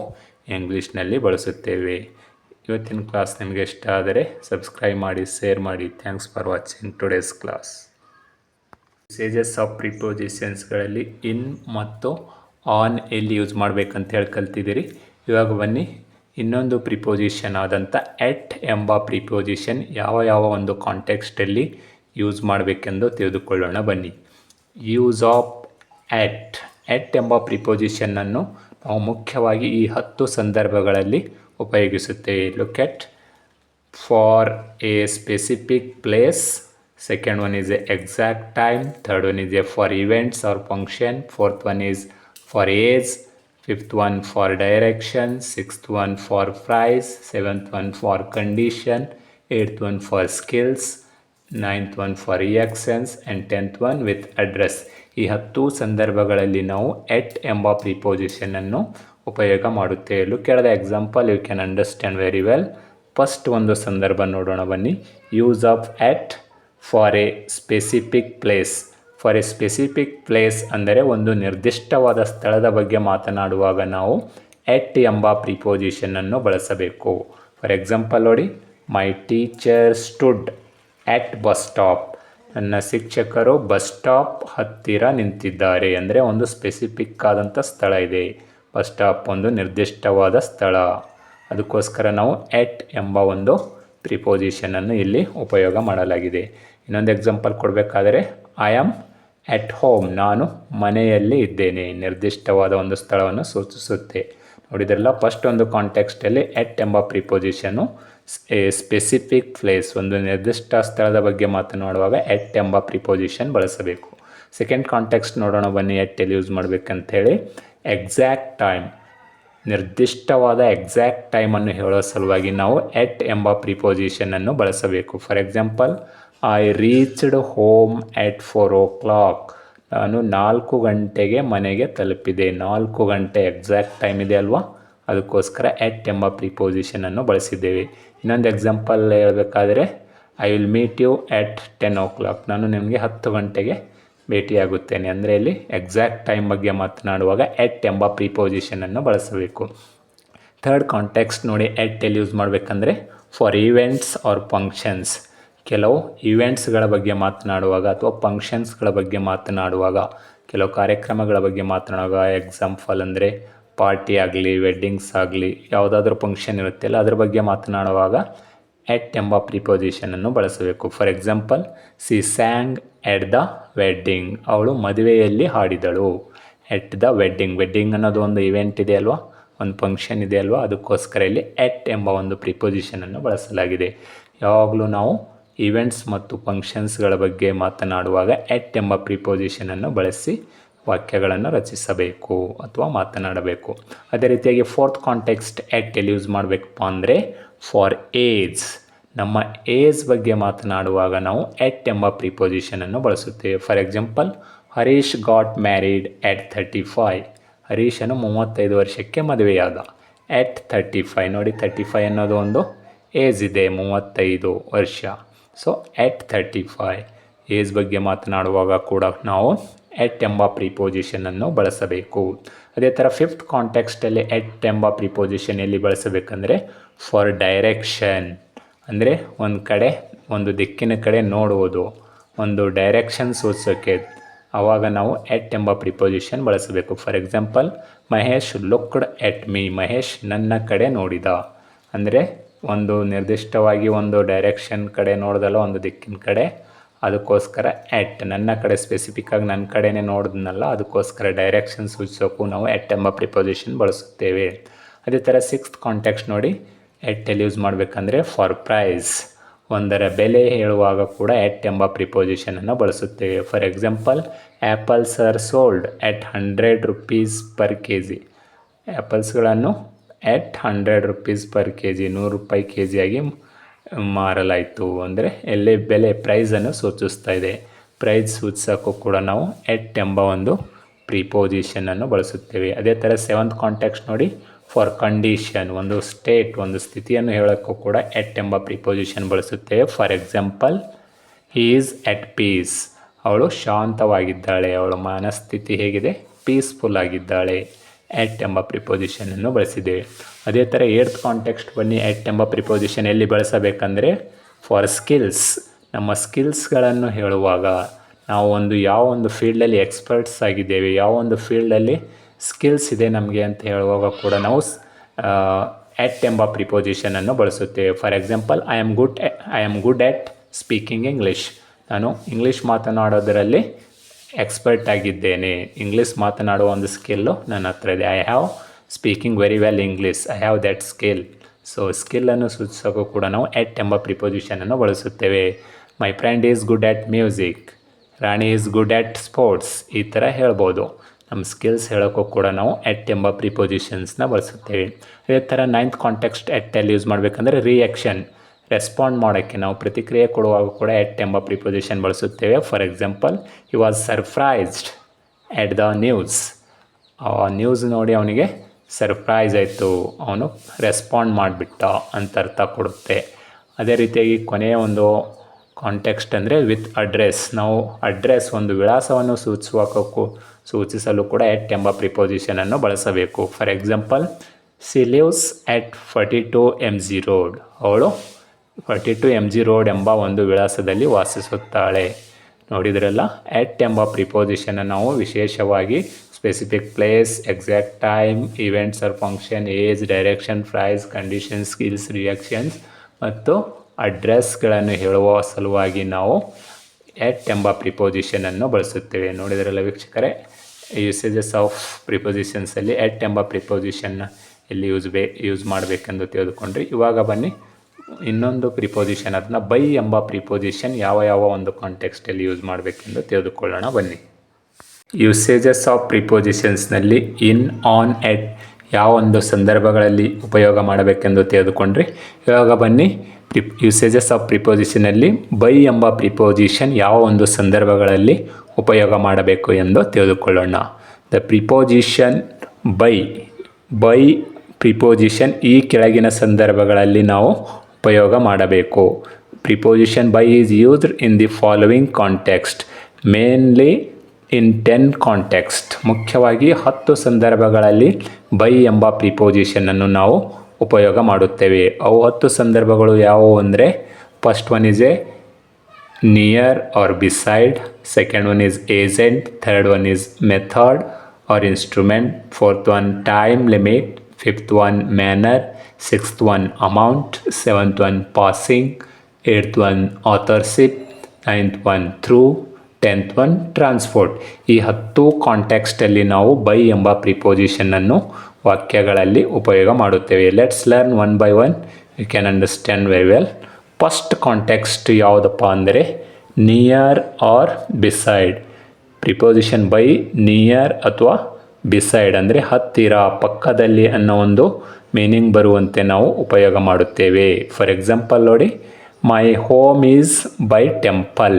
ಇಂಗ್ಲೀಷ್ನಲ್ಲಿ ಬಳಸುತ್ತೇವೆ. ಇವತ್ತಿನ ಕ್ಲಾಸ್ ನಿಮಗೆ ಇಷ್ಟ ಆದರೆ ಸಬ್ಸ್ಕ್ರೈಬ್ ಮಾಡಿ, ಶೇರ್ ಮಾಡಿ. Thanks for watching today's class. Usages of ಪ್ರಿಪೋಸಿಷನ್ಸ್ಗಳಲ್ಲಿ ಇನ್ ಮತ್ತು ಆನ್ ಎಲ್ಲಿ ಯೂಸ್ ಮಾಡಬೇಕಂತ ಹೇಳಿ ಕಲ್ತಿದ್ದೀರಿ. ಇವಾಗ ಬನ್ನಿ, ಇನ್ನೊಂದು ಪ್ರಿಪೋಸಿಷನ್ ಆದಂಥ ಎಟ್ ಎಂಬ ಪ್ರಿಪೋಸಿಷನ್ ಯಾವ ಒಂದು ಕಾಂಟೆಕ್ಸ್ಟಲ್ಲಿ ಯೂಸ್ ಮಾಡಬೇಕೆಂದು ತಿಳಿದುಕೊಳ್ಳೋಣ ಬನ್ನಿ. ಯೂಸ್ ಆಫ್ ಎಟ್ ಎಂಬ ಪ್ರಿಪೋಸಿಷನ್ನನ್ನು ನಾವು ಮುಖ್ಯವಾಗಿ ಈ 10 ಸಂದರ್ಭಗಳಲ್ಲಿ ಉಪಯೋಗಿಸುತ್ತೇವೆ. Look at: for a specific place, second one is a exact time, third one is a for events or function, fourth one is for age, fifth one for direction, sixth one for price, seventh one for condition, eighth one for skills, ninth one for reactions and 10th one with address. ಈ 10 ಸಂದರ್ಭಗಳಲ್ಲಿ ನಾವು ಎಟ್ ಎಂಬ ಪ್ರಿಪೋಸಿಷನನ್ನು ಉಪಯೋಗ ಮಾಡುತ್ತೇವೆ. Look at the example, you can understand very well. First ಒಂದು ಸಂದರ್ಭ ನೋಡೋಣ ಬನ್ನಿ. Use of at for a specific place. For a specific place ಅಂದರೆ ಒಂದು ನಿರ್ದಿಷ್ಟವಾದ ಸ್ಥಳದ ಬಗ್ಗೆ ಮಾತನಾಡುವಾಗ ನಾವು ಎಟ್ ಎಂಬ ಪ್ರಿಪೋಸಿಷನನ್ನು ಬಳಸಬೇಕು. ಫಾರ್ ಎಕ್ಸಾಂಪಲ್ ನೋಡಿ, my teacher stood at bus stop. ನನ್ನ ಶಿಕ್ಷಕರು ಬಸ್ ಸ್ಟಾಪ್ ಹತ್ತಿರ ನಿಂತಿದ್ದಾರೆ. ಅಂದರೆ ಒಂದು ಸ್ಪೆಸಿಫಿಕ್ ಆದಂಥ ಸ್ಥಳ ಇದೆ. ಬಸ್ ಸ್ಟಾಪ್ ಒಂದು ನಿರ್ದಿಷ್ಟವಾದ ಸ್ಥಳ. ಅದಕ್ಕೋಸ್ಕರ ನಾವು ಎಟ್ ಎಂಬ ಒಂದು ಪ್ರಿಪೋಸಿಷನನ್ನು ಇಲ್ಲಿ ಉಪಯೋಗ ಮಾಡಲಾಗಿದೆ. ಇನ್ನೊಂದು ಎಕ್ಸಾಂಪಲ್ ಕೊಡಬೇಕಾದರೆ, ಐ ಆಮ್ ಎಟ್ ಹೋಮ್. ನಾನು ಮನೆಯಲ್ಲಿ ಇದ್ದೇನೆ. ನಿರ್ದಿಷ್ಟವಾದ ಒಂದು ಸ್ಥಳವನ್ನು ಸೂಚಿಸುತ್ತೆ. ನೋಡಿದ್ರಲ್ಲ, ಫಸ್ಟ್ ಒಂದು ಕಾಂಟೆಕ್ಸ್ಟಲ್ಲಿ ಎಟ್ ಎಂಬ ಪ್ರಿಪೋಸಿಷನ್ನು ಸ್ಪೆಸಿಫಿಕ್ ಪ್ಲೇಸ್, ಒಂದು ನಿರ್ದಿಷ್ಟ ಸ್ಥಳದ ಬಗ್ಗೆ ಮಾತನಾಡುವಾಗ ಎಟ್ ಎಂಬ ಪ್ರಿಪೋಸಿಷನ್ ಬಳಸಬೇಕು. ಸೆಕೆಂಡ್ ಕಾಂಟೆಕ್ಸ್ಟ್ ನೋಡೋಣ ಬನ್ನಿ, ಎಟ್ ಎಲ್ಲಿ ಯೂಸ್ ಮಾಡಬೇಕಂತೇಳಿ. ಎಕ್ಸಾಕ್ಟ್ ಟೈಮ್, ನಿರ್ದಿಷ್ಟವಾದ ಎಕ್ಸಾಕ್ಟ್ ಟೈಮನ್ನು ಹೇಳೋ ಸಲುವಾಗಿ ನಾವು ಎಟ್ ಎಂಬ ಪ್ರಿಪೋಸಿಷನನ್ನು ಬಳಸಬೇಕು. For example, I reached home at 4 o'clock. ನಾನು 4 ಗಂಟೆಗೆ ಮನೆಗೆ ತಲುಪಿದೆ. 4 ಗಂಟೆ ಎಕ್ಸಾಕ್ಟ್ ಟೈಮ್ ಇದೆ ಅಲ್ವಾ, ಅದಕ್ಕೋಸ್ಕರ ಎಟ್ ಎಂಬ ಪ್ರಿಪೋಸಿಷನನ್ನು ಬಳಸಿದ್ದೇವೆ. ಇನ್ನೊಂದು ಎಕ್ಸಾಂಪಲ್ ಹೇಳಬೇಕಾದ್ರೆ, I will meet you at 10 o'clock. ನಾನು ನಿಮಗೆ 10 ಗಂಟೆಗೆ ಭೇಟಿಯಾಗುತ್ತೇನೆ. ಅಂದರೆ ಇಲ್ಲಿ ಎಕ್ಸಾಕ್ಟ್ ಟೈಮ್ ಬಗ್ಗೆ ಮಾತನಾಡುವಾಗ ಎಟ್ ಎಂಬ ಪ್ರಿಪೋಸಿಷನನ್ನು ಬಳಸಬೇಕು. ಥರ್ಡ್ ಕಾಂಟೆಕ್ಸ್ಟ್ ನೋಡಿ, ಎಟ್ ಎಲ್ಲಿ ಯೂಸ್ ಮಾಡಬೇಕಂದ್ರೆ ಫಾರ್ ಈವೆಂಟ್ಸ್ ಆರ್ ಫಂಕ್ಷನ್ಸ್. ಕೆಲವು ಈವೆಂಟ್ಸ್ಗಳ ಬಗ್ಗೆ ಮಾತನಾಡುವಾಗ ಅಥವಾ ಫಂಕ್ಷನ್ಸ್ಗಳ ಬಗ್ಗೆ ಮಾತನಾಡುವಾಗ, ಕೆಲವು ಕಾರ್ಯಕ್ರಮಗಳ ಬಗ್ಗೆ ಮಾತನಾಡುವಾಗ, ಎಕ್ಸಾಂಪಲ್ ಅಂದರೆ ಪಾರ್ಟಿ ಆಗಲಿ, ವೆಡ್ಡಿಂಗ್ಸ್ ಆಗಲಿ, ಯಾವುದಾದ್ರೂ ಫಂಕ್ಷನ್ ಇರುತ್ತಲ್ಲ ಅದ್ರ ಬಗ್ಗೆ ಮಾತನಾಡುವಾಗ ಎಟ್ ಎಂಬ ಪ್ರಿಪೋಸಿಷನನ್ನು ಬಳಸಬೇಕು. For example, she sang at the wedding. ಅವಳು ಮದುವೆಯಲ್ಲಿ ಹಾಡಿದಳು. ಎಟ್ ದ ವೆಡ್ಡಿಂಗ್, ವೆಡ್ಡಿಂಗ್ ಅನ್ನೋದು ಒಂದು ಇವೆಂಟ್ ಇದೆ ಅಲ್ವಾ, ಒಂದು ಫಂಕ್ಷನ್ ಇದೆ ಅಲ್ವಾ, ಅದಕ್ಕೋಸ್ಕರ ಇಲ್ಲಿ ಎಟ್ ಎಂಬ ಒಂದು ಪ್ರಿಪೋಸಿಷನನ್ನು ಬಳಸಲಾಗಿದೆ. ಯಾವಾಗಲೂ ನಾವು ಈವೆಂಟ್ಸ್ ಮತ್ತು ಫಂಕ್ಷನ್ಸ್ಗಳ ಬಗ್ಗೆ ಮಾತನಾಡುವಾಗ ಎಟ್ ಎಂಬ ಪ್ರಿಪೋಸಿಷನನ್ನು ಬಳಸಿ ವಾಕ್ಯಗಳನ್ನು ರಚಿಸಬೇಕು ಅಥವಾ ಮಾತನಾಡಬೇಕು. ಅದೇ ರೀತಿಯಾಗಿ ಫೋರ್ತ್ ಕಾಂಟೆಕ್ಸ್ಟ್ ಎಟ್ ಎಲ್ಲಿ ಯೂಸ್ ಮಾಡಬೇಕಪ್ಪ ಅಂದರೆ ಫಾರ್ ಏಜ್. ನಮ್ಮ ಏಜ್ ಬಗ್ಗೆ ಮಾತನಾಡುವಾಗ ನಾವು ಎಟ್ ಎಂಬ ಪ್ರಿಪೋಸಿಷನನ್ನು ಬಳಸುತ್ತೇವೆ. For example, Harish got married at 35. ಹರೀಶನು 35 ವರ್ಷಕ್ಕೆ ಮದುವೆಯಾದ. ಎಟ್ 35 ನೋಡಿ, 35 ಅನ್ನೋದು ಒಂದು ಏಜ್ ಇದೆ, 35 ವರ್ಷ. ಸೊ ಎಟ್ 35 ಏಜ್ ಬಗ್ಗೆ ಮಾತನಾಡುವಾಗ ಕೂಡ ನಾವು ಎಟ್ ಎಂಬ ಪ್ರಿಪೋಸಿಷನನ್ನು ಬಳಸಬೇಕು. ಅದೇ ಥರ ಫಿಫ್ತ್ ಕಾಂಟೆಕ್ಸ್ಟಲ್ಲಿ ಎಟ್ ಎಂಬ ಪ್ರಿಪೋಸಿಷನ್ ಎಲ್ಲಿ ಬಳಸಬೇಕಂದ್ರೆ ಫಾರ್ ಡೈರೆಕ್ಷನ್. ಅಂದರೆ ಒಂದು ಕಡೆ, ಒಂದು ದಿಕ್ಕಿನ ಕಡೆ ನೋಡುವುದು, ಒಂದು ಡೈರೆಕ್ಷನ್ ಸೂಚಿಸೋಕ್ಕೆ ಆವಾಗ ನಾವು ಎಟ್ ಎಂಬ ಪ್ರಿಪೋಸಿಷನ್ ಬಳಸಬೇಕು. For example, Mahesh looked at me. Mahesh ನನ್ನ ಕಡೆ ನೋಡಿದ. ಅಂದರೆ ಒಂದು ನಿರ್ದಿಷ್ಟವಾಗಿ ಒಂದು ಡೈರೆಕ್ಷನ್ ಕಡೆ ನೋಡ್ದಲ್ಲ, ಒಂದು ದಿಕ್ಕಿನ ಕಡೆ, ಅದಕ್ಕೋಸ್ಕರ ಎಟ್, ನನ್ನ ಕಡೆ ಸ್ಪೆಸಿಫಿಕ್ಕಾಗಿ ನನ್ನ ಕಡೆನೇ ನೋಡಿದ್ನಲ್ಲ, ಅದಕ್ಕೋಸ್ಕರ ಡೈರೆಕ್ಷನ್ ಸೂಚಿಸೋಕ್ಕೂ ನಾವು ಎಟ್ ಎಂಬ ಪ್ರಿಪೋಸಿಷನ್ ಬಳಸುತ್ತೇವೆ. ಅದೇ ಥರ ಸಿಕ್ಸ್ತ್ ಕಾಂಟೆಕ್ಸ್ಟ್ ನೋಡಿ, ಎಟ್ ಎಲ್ಲಿ ಯೂಸ್ ಮಾಡಬೇಕಂದ್ರೆ ಫಾರ್ ಪ್ರೈಸ್. ಒಂದರ ಬೆಲೆ ಹೇಳುವಾಗ ಕೂಡ ಎಟ್ ಎಂಬ ಪ್ರಿಪೋಸಿಷನನ್ನು ಬಳಸುತ್ತೇವೆ. For example, apples are sold at 100 rupees per kg. ಆ್ಯಪಲ್ಸ್ಗಳನ್ನು ಎಟ್ 100 rupees ಪರ್ kg, 100 ರೂಪಾಯಿ kg ಆಗಿ ಮಾರಲಾಯಿತು. ಅಂದರೆ ಎಲ್ಲಿ ಬೆಲೆ, ಪ್ರೈಸನ್ನು ಸೂಚಿಸ್ತಾ ಇದೆ. ಪ್ರೈಸ್ ಸೂಚಿಸೋಕ್ಕೂ ಕೂಡ ನಾವು ಎಟ್ ಎಂಬ ಒಂದು ಪ್ರಿಪೋಸಿಷನನ್ನು ಬಳಸುತ್ತೇವೆ. ಅದೇ ಥರ ಸೆವೆಂತ್ ಕಾಂಟೆಕ್ಸ್ಟ್ ನೋಡಿ, ಫಾರ್ ಕಂಡೀಷನ್. ಒಂದು ಸ್ಟೇಟ್, ಒಂದು ಸ್ಥಿತಿಯನ್ನು ಹೇಳೋಕ್ಕೂ ಕೂಡ ಎಟ್ ಎಂಬ ಪ್ರಿಪೋಸಿಷನ್ ಬಳಸುತ್ತೇವೆ. For example, he is at peace. ಅವಳು ಶಾಂತವಾಗಿದ್ದಾಳೆ. ಅವಳ ಮನಸ್ಥಿತಿ ಹೇಗಿದೆ, ಪೀಸ್ಫುಲ್ ಆಗಿದ್ದಾಳೆ. ಎಟ್ ಎಂಬ ಪ್ರಿಪೋಸಿಷನನ್ನು ಬಳಸಿದ್ದೇವೆ. ಅದೇ ಥರ ಏಟ್ತ್ ಕಾಂಟೆಕ್ಸ್ಟ್ ಬನ್ನಿ, ಎಟ್ ಎಂಬ ಪ್ರಿಪೋಸಿಷನ್ ಎಲ್ಲಿ ಬಳಸಬೇಕಂದ್ರೆ ಫಾರ್ ಸ್ಕಿಲ್ಸ್. ನಮ್ಮ ಸ್ಕಿಲ್ಸ್ಗಳನ್ನು ಹೇಳುವಾಗ ನಾವು ಯಾವ ಒಂದು ಫೀಲ್ಡಲ್ಲಿ ಎಕ್ಸ್ಪರ್ಟ್ಸ್ ಆಗಿದ್ದೇವೆ, ಯಾವ ಒಂದು ಫೀಲ್ಡಲ್ಲಿ ಸ್ಕಿಲ್ಸ್ ಇದೆ ನಮಗೆ ಅಂತ ಹೇಳುವಾಗ ಕೂಡ ನಾವು ಎಟ್ ಎಂಬ ಪ್ರಿಪೋಸಿಷನನ್ನು ಬಳಸುತ್ತೇವೆ. For example, I am good at speaking English. ನಾನು ಇಂಗ್ಲೀಷ್ ಮಾತನಾಡೋದರಲ್ಲಿ ಎಕ್ಸ್ಪರ್ಟ್ ಆಗಿದ್ದೇನೆ. ಇಂಗ್ಲೀಷ್ ಮಾತನಾಡುವ ಒಂದು ಸ್ಕಿಲ್ಲು ನನ್ನ ಹತ್ರ ಇದೆ. I have speaking very well English. I have that skill. So ಸ್ಕಿಲ್ಲನ್ನು ಸೂಚಿಸೋಕ್ಕೂ ಕೂಡ ನಾವು ಎಟ್ ಎಂಬ ಪ್ರಿಪೋಸಿಷನನ್ನು ಬಳಸುತ್ತೇವೆ. My friend is good at music. Rani is good at sports. ಈ ಥರ ಹೇಳ್ಬೋದು. ನಮ್ಮ ಸ್ಕಿಲ್ಸ್ ಹೇಳೋಕ್ಕೂ ಕೂಡ ನಾವು ಎಟ್ ಎಂಬ ಪ್ರಿಪೋಸಿಷನ್ಸ್ನ ಬಳಸುತ್ತೇವೆ. ಅದೇ ಥರ ನೈನ್ತ್ ಕಾಂಟೆಕ್ಸ್ಟ್ ಎಟ್ ಎಲ್ಲಿ ಯೂಸ್ ಮಾಡಬೇಕಂದ್ರೆ ರಿಯಾಕ್ಷನ್, ರೆಸ್ಪಾಂಡ್ ಮಾಡೋಕ್ಕೆ ನಾವು ಪ್ರತಿಕ್ರಿಯೆ ಕೊಡುವಾಗ ಕೂಡ ಎಟ್ ಎಂಬ ಪ್ರಿಪೋಸಿಷನ್ ಬಳಸುತ್ತೇವೆ. For example, he was surprised at the news. ಆ ನ್ಯೂಸ್ ನೋಡಿ ಅವನಿಗೆ ಸರ್ಪ್ರೈಸ್ ಆಯಿತು, ಅವನು ರೆಸ್ಪಾಂಡ್ ಮಾಡಿಬಿಟ್ಟ ಅಂತ ಅರ್ಥ ಕೊಡುತ್ತೆ. ಅದೇ ರೀತಿಯಾಗಿ ಕೊನೆಯ ಒಂದು ಕಾಂಟೆಕ್ಸ್ಟ್ ಅಂದರೆ ವಿತ್ ಅಡ್ರೆಸ್. ನಾವು ಅಡ್ರೆಸ್, ಒಂದು ವಿಳಾಸವನ್ನು ಸೂಚಿಸಲು ಕೂಡ ಎಟ್ ಎಂಬ ಪ್ರಿಪೋಸಿಷನನ್ನು ಬಳಸಬೇಕು. For example, She lives at 42 MG road. ಅವಳು 42 MG ರೋಡ್ ಎಂಬ ಒಂದು ವಿಳಾಸದಲ್ಲಿ ವಾಸಿಸುತ್ತಾಳೆ. ನೋಡಿದ್ರಲ್ಲ, ಎಟ್ ಎಂಬ ಪ್ರಿಪೋಸಿಷನ್ ನಾವು ವಿಶೇಷವಾಗಿ specific place, exact time, events or function, age, direction, price, condition, skills, reactions ಮತ್ತು ಅಡ್ರೆಸ್ಗಳನ್ನು ಹೇಳುವ ಸಲುವಾಗಿ ನಾವು ಎಟ್ ಎಂಬ ಪ್ರಿಪೋಸಿಷನನ್ನು ಬಳಸುತ್ತೇವೆ. ನೋಡಿದ್ರಲ್ಲ ವೀಕ್ಷಕರೇ, ಯೂಸೇಜಸ್ ಆಫ್ ಪ್ರಿಪೋಸಿಷನ್ಸಲ್ಲಿ ಎಟ್ ಎಂಬ ಪ್ರಿಪೋಸಿಷನ್ನ ಎಲ್ಲಿ ಯೂಸ್ ಮಾಡಬೇಕೆಂದು ತಿಳಿದುಕೊಂಡ್ರಿ. ಇವಾಗ ಬನ್ನಿ ಇನ್ನೊಂದು ಪ್ರಿಪೋಸಿಷನ್, ಅದನ್ನ ಬೈ ಎಂಬ ಪ್ರಿಪೋಸಿಷನ್ ಯಾವ ಒಂದು ಕಾಂಟೆಕ್ಸ್ಟಲ್ಲಿ ಯೂಸ್ ಮಾಡಬೇಕೆಂದು ತಿಳಿದುಕೊಳ್ಳೋಣ ಬನ್ನಿ. ಯೂಸೇಜಸ್ ಆಫ್ ಪ್ರಿಪೋಸಿಷನ್ಸ್ನಲ್ಲಿ ಇನ್, ಆನ್, ಎಟ್ ಯಾವ ಒಂದು ಸಂದರ್ಭಗಳಲ್ಲಿ ಉಪಯೋಗ ಮಾಡಬೇಕೆಂದು ತಿಳಿದುಕೊಂಡ್ರಿ. ಇವಾಗ ಬನ್ನಿ ಯೂಸೇಜಸ್ ಆಫ್ ಪ್ರಿಪೋಸಿಷನಲ್ಲಿ ಬೈ ಎಂಬ ಪ್ರಿಪೋಸಿಷನ್ ಯಾವ ಒಂದು ಸಂದರ್ಭಗಳಲ್ಲಿ ಉಪಯೋಗ ಮಾಡಬೇಕು ಎಂದು ತಿಳಿದುಕೊಳ್ಳೋಣ. ದ ಪ್ರಿಪೋಸಿಷನ್ ಬೈ ಪ್ರಿಪೋಸಿಷನ್ ಈ ಕೆಳಗಿನ ಸಂದರ್ಭಗಳಲ್ಲಿ ನಾವು ಉಪಯೋಗ ಮಾಡಬೇಕು. Preposition by is used in the following context, mainly in 10 context. ಮುಖ್ಯವಾಗಿ 10 ಸಂದರ್ಭಗಳಲ್ಲಿ ಬೈ ಎಂಬ ಪ್ರಿಪೋಸಿಷನನ್ನು ನಾವು ಉಪಯೋಗ ಮಾಡುತ್ತೇವೆ. ಅವು 10 ಸಂದರ್ಭಗಳು ಯಾವುವು ಅಂದರೆ, first one is a near or beside, second one is agent, third one is method or instrument, fourth one time limit, fifth one manner, sixth one amount, seventh one passing, eighth one authorship, ninth one through, 10th one transport. ಈ 10 ಕಾಂಟೆಕ್ಸ್ಟಲ್ಲಿ ನಾವು ಬೈ ಎಂಬ ಪ್ರಿಪೋಸಿಷನನ್ನು ವಾಕ್ಯಗಳಲ್ಲಿ ಉಪಯೋಗ ಮಾಡುತ್ತೇವೆ. Let's learn one by one, you can understand very well. First context ಯಾವುದಪ್ಪ ಅಂದರೆ near or beside. Preposition by near ಅಥವಾ ಬಿಸೈಡ್ ಅಂದರೆ ಹತ್ತಿರ, ಪಕ್ಕದಲ್ಲಿ ಅನ್ನೋ ಒಂದು ಮೀನಿಂಗ್ ಬರುವಂತೆ ನಾವು ಉಪಯೋಗ ಮಾಡುತ್ತೇವೆ. ಫಾರ್ ಎಕ್ಸಾಂಪಲ್ ನೋಡಿ, my home is by temple.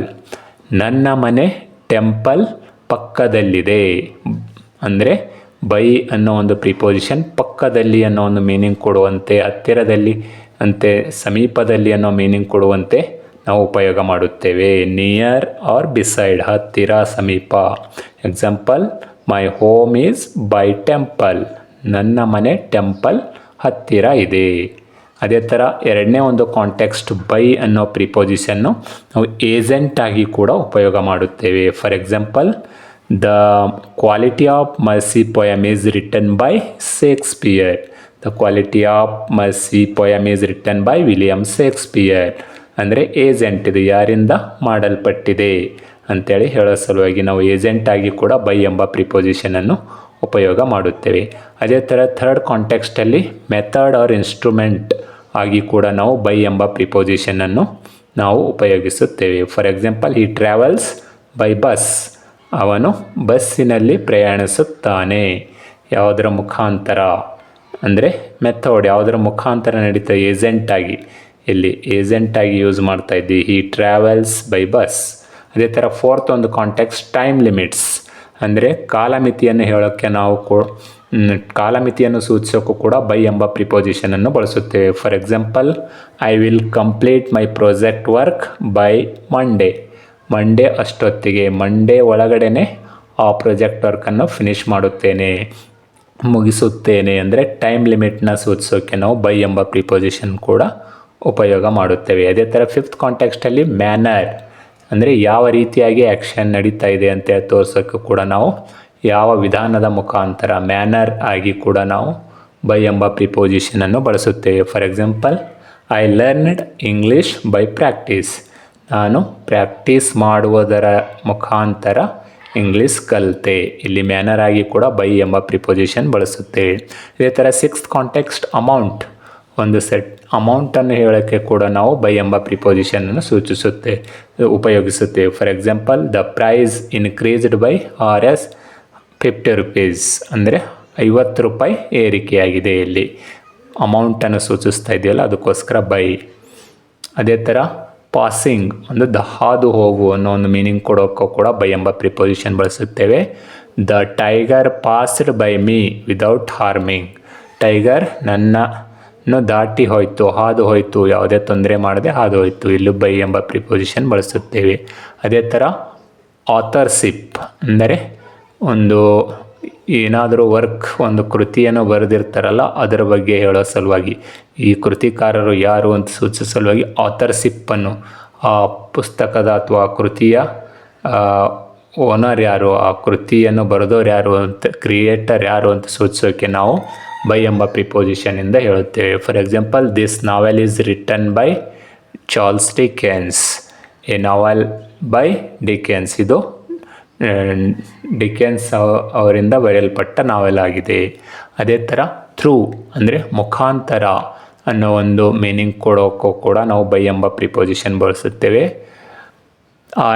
ನನ್ನ ಮನೆ ಟೆಂಪಲ್ ಪಕ್ಕದಲ್ಲಿದೆ. ಅಂದರೆ ಬೈ ಅನ್ನೋ ಒಂದು ಪ್ರಿಪೋಸಿಷನ್ ಪಕ್ಕದಲ್ಲಿ ಅನ್ನೋ ಒಂದು ಮೀನಿಂಗ್ ಕೊಡುವಂತೆ, ಹತ್ತಿರದಲ್ಲಿ ಅಂತೆ, ಸಮೀಪದಲ್ಲಿ ಅನ್ನೋ ಮೀನಿಂಗ್ ಕೊಡುವಂತೆ ನಾವು ಉಪಯೋಗ ಮಾಡುತ್ತೇವೆ. ನಿಯರ್ ಆರ್ ಬಿಸೈಡ್, ಹತ್ತಿರ, ಸಮೀಪ. Example, my home is by temple. ನನ್ನ ಮನೆ ಟೆಂಪಲ್ ಹತ್ತಿರ ಇದೆ. ಅದೇ ಥರ ಎರಡನೇ ಒಂದು ಕಾಂಟೆಕ್ಸ್ಟ್ ಬೈ ಅನ್ನೋ ಪ್ರಿಪೋಸಿಷನ್ನು ನಾವು ಏಜೆಂಟ್ ಆಗಿ ಕೂಡ ಉಪಯೋಗ ಮಾಡುತ್ತೇವೆ. For example, the quality of mercy poem is written by Shakespeare. The quality of mercy poem is written by William Shakespeare. ಅಂದರೆ ಏಜೆಂಟ್, ಇದು ಯಾರಿಂದ ಮಾಡಲ್ಪಟ್ಟಿದೆ ಅಂಥೇಳಿ ಹೇಳೋ ಸಲುವಾಗಿ ನಾವು ಏಜೆಂಟ್ ಆಗಿ ಕೂಡ ಬೈ ಎಂಬ ಪ್ರಿಪೋಸಿಷನನ್ನು ಉಪಯೋಗ ಮಾಡುತ್ತೇವೆ. ಅದೇ ಥರ ಥರ್ಡ್ ಕಾಂಟೆಕ್ಸ್ಟಲ್ಲಿ ಮೆಥಡ್ ಆರ್ ಇನ್ಸ್ಟ್ರೂಮೆಂಟ್ ಆಗಿ ಕೂಡ ನಾವು ಬೈ ಎಂಬ ಪ್ರಿಪೋಸಿಷನನ್ನು ನಾವು ಉಪಯೋಗಿಸುತ್ತೇವೆ. ಫಾರ್ ಎಕ್ಸಾಂಪಲ್, ಈ ಟ್ರಾವೆಲ್ಸ್ ಬೈ ಬಸ್. ಅವನು ಬಸ್ಸಿನಲ್ಲಿ ಪ್ರಯಾಣಿಸುತ್ತಾನೆ. ಯಾವುದರ ಮುಖಾಂತರ ಅಂದರೆ ಮೆಥಡ್, ಯಾವುದರ ಮುಖಾಂತರ ನಡೀತಾ, ಏಜೆಂಟಾಗಿ. ಇಲ್ಲಿ ಏಜೆಂಟಾಗಿ ಯೂಸ್ ಮಾಡ್ತಾ ಇದ್ದೀವಿ. ಈ ಟ್ರಾವೆಲ್ಸ್ ಬೈ ಬಸ್. ಅದೇ ಥರ ಫೋರ್ತ್ ಒಂದು ಕಾಂಟೆಕ್ಸ್ಟ್ ಟೈಮ್ ಲಿಮಿಟ್ಸ್ ಅಂದರೆ ಕಾಲಮಿತಿಯನ್ನು ಹೇಳೋಕ್ಕೆ ನಾವು ಕಾಲಮಿತಿಯನ್ನು ಸೂಚಿಸೋಕ್ಕೂ ಕೂಡ ಬೈ ಎಂಬ ಪ್ರಿಪೋಸಿಷನನ್ನು ಬಳಸುತ್ತೇವೆ. For example, I will complete my project work by Monday. Monday ಅಷ್ಟೊತ್ತಿಗೆ, ಮಂಡೇ ಒಳಗಡೆನೆ ಆ ಪ್ರಾಜೆಕ್ಟ್ ವರ್ಕನ್ನು ಫಿನಿಷ್ ಮಾಡುತ್ತೇನೆ, ಮುಗಿಸುತ್ತೇನೆ. ಅಂದರೆ ಟೈಮ್ ಲಿಮಿಟ್ನ ಸೂಚಿಸೋಕ್ಕೆ ನಾವು ಬೈ ಎಂಬ ಪ್ರಿಪೋಸಿಷನ್ ಕೂಡ ಉಪಯೋಗ ಮಾಡುತ್ತೇವೆ. ಅದೇ ಥರ ಫಿಫ್ತ್ ಕಾಂಟೆಕ್ಸ್ಟಲ್ಲಿ ಮ್ಯಾನರ್ ಅಂದರೆ ಯಾವ ರೀತಿಯಾಗಿ ಆ್ಯಕ್ಷನ್ ನಡೀತಾ ಇದೆ ಅಂತ ತೋರ್ಸೋಕ್ಕೂ ಕೂಡ ನಾವು ಯಾವ ವಿಧಾನದ ಮುಖಾಂತರ, ಮ್ಯಾನರ್ ಆಗಿ ಕೂಡ ನಾವು ಬೈ ಎಂಬ ಪ್ರಿಪೋಸಿಷನನ್ನು ಬಳಸುತ್ತೇವೆ. For example, I learned English by practice. ನಾನು ಪ್ರಾಕ್ಟೀಸ್ ಮಾಡುವುದರ ಮುಖಾಂತರ ಇಂಗ್ಲೀಷ್ ಕಲಿತೆ. ಇಲ್ಲಿ ಮ್ಯಾನರ್ ಆಗಿ ಕೂಡ ಬೈ ಎಂಬ ಪ್ರಿಪೋಸಿಷನ್ ಬಳಸುತ್ತೇವೆ. ಇದೇ ಥರ ಸಿಕ್ಸ್ತ್ ಕಾಂಟೆಕ್ಸ್ಟ್ ಅಮೌಂಟ್. ಒಂದು ಸೆಟ್ ಅಮೌಂಟನ್ನು ಹೇಳೋಕ್ಕೆ ಕೂಡ ನಾವು ಬೈ ಎಂಬ ಪ್ರಿಪೋಸಿಷನನ್ನು ಉಪಯೋಗಿಸುತ್ತೇವೆ. For example, the price increased by RS. 50 rupees. ಅಂದರೆ 50 ರೂಪಾಯಿ ಏರಿಕೆಯಾಗಿದೆ. ಇಲ್ಲಿ ಅಮೌಂಟನ್ನು ಸೂಚಿಸ್ತಾ ಇದೆಯಲ್ಲ, ಅದಕ್ಕೋಸ್ಕರ ಬೈ. ಅದೇ ಥರ ಪಾಸಿಂಗ್ ಒಂದು ಹಾದು ಹೋಗು ಅನ್ನೋ ಒಂದು ಮೀನಿಂಗ್ ಕೊಡೋಕ್ಕೂ ಕೂಡ ಬೈ ಎಂಬ ಪ್ರಿಪೋಸಿಷನ್ ಬಳಸುತ್ತೇವೆ. The tiger passed by me without harming. Tiger ನನ್ನನ್ನು ದಾಟಿ ಹೋಯಿತು, ಹಾದು ಹೋಯಿತು, ಯಾವುದೇ ತೊಂದರೆ ಮಾಡದೆ ಹಾದು ಹೋಯಿತು. ಇಲ್ಲೂ ಬೈ ಎಂಬ ಪ್ರಿಪೋಸಿಷನ್ ಬಳಸುತ್ತೇವೆ. ಅದೇ ಥರ ಆಥರ್ಶಿಪ್ ಅಂದರೆ ಒಂದು ಏನಾದರೂ ವರ್ಕ್ ಒಂದು ಕೃತಿಯನ್ನು ಬರೆದಿರ್ತಾರಲ್ಲ ಅದರ ಬಗ್ಗೆ ಹೇಳೋ ಸಲುವಾಗಿ, ಈ ಕೃತಿಕಾರರು ಯಾರು ಅಂತ ಸೂಚಿಸೋ ಸಲುವಾಗಿ ಆಥರ್ಶಿಪ್ಪನ್ನು, ಆ ಪುಸ್ತಕದ ಅಥವಾ ಕೃತಿಯ ಓನರ್ ಯಾರು, ಆ ಕೃತಿಯನ್ನು ಬರೆದವ್ರು ಯಾರು ಅಂತ, ಕ್ರಿಯೇಟರ್ ಯಾರು ಅಂತ ಸೂಚಿಸೋಕೆ ನಾವು ಬೈ ಎಂಬ ಪ್ರಿಪೋಸಿಷನಿಂದ ಹೇಳುತ್ತೇವೆ. For example, this novel is written by Charles Dickens. A novel by Dickens, ಇದು ಡಿಕೆನ್ಸ್ ಅವರಿಂದ ಬರೆಯಲ್ಪಟ್ಟ ನಾವೆಲ್ ಆಗಿದೆ. ಅದೇ ಥರ ಥ್ರೂ ಅಂದರೆ ಮುಖಾಂತರ ಅನ್ನೋ ಒಂದು ಮೀನಿಂಗ್ ಕೊಡೋಕ್ಕೂ ಕೂಡ ನಾವು ಬೈ ಎಂಬ ಪ್ರಿಪೋಸಿಷನ್ ಬಳಸುತ್ತೇವೆ.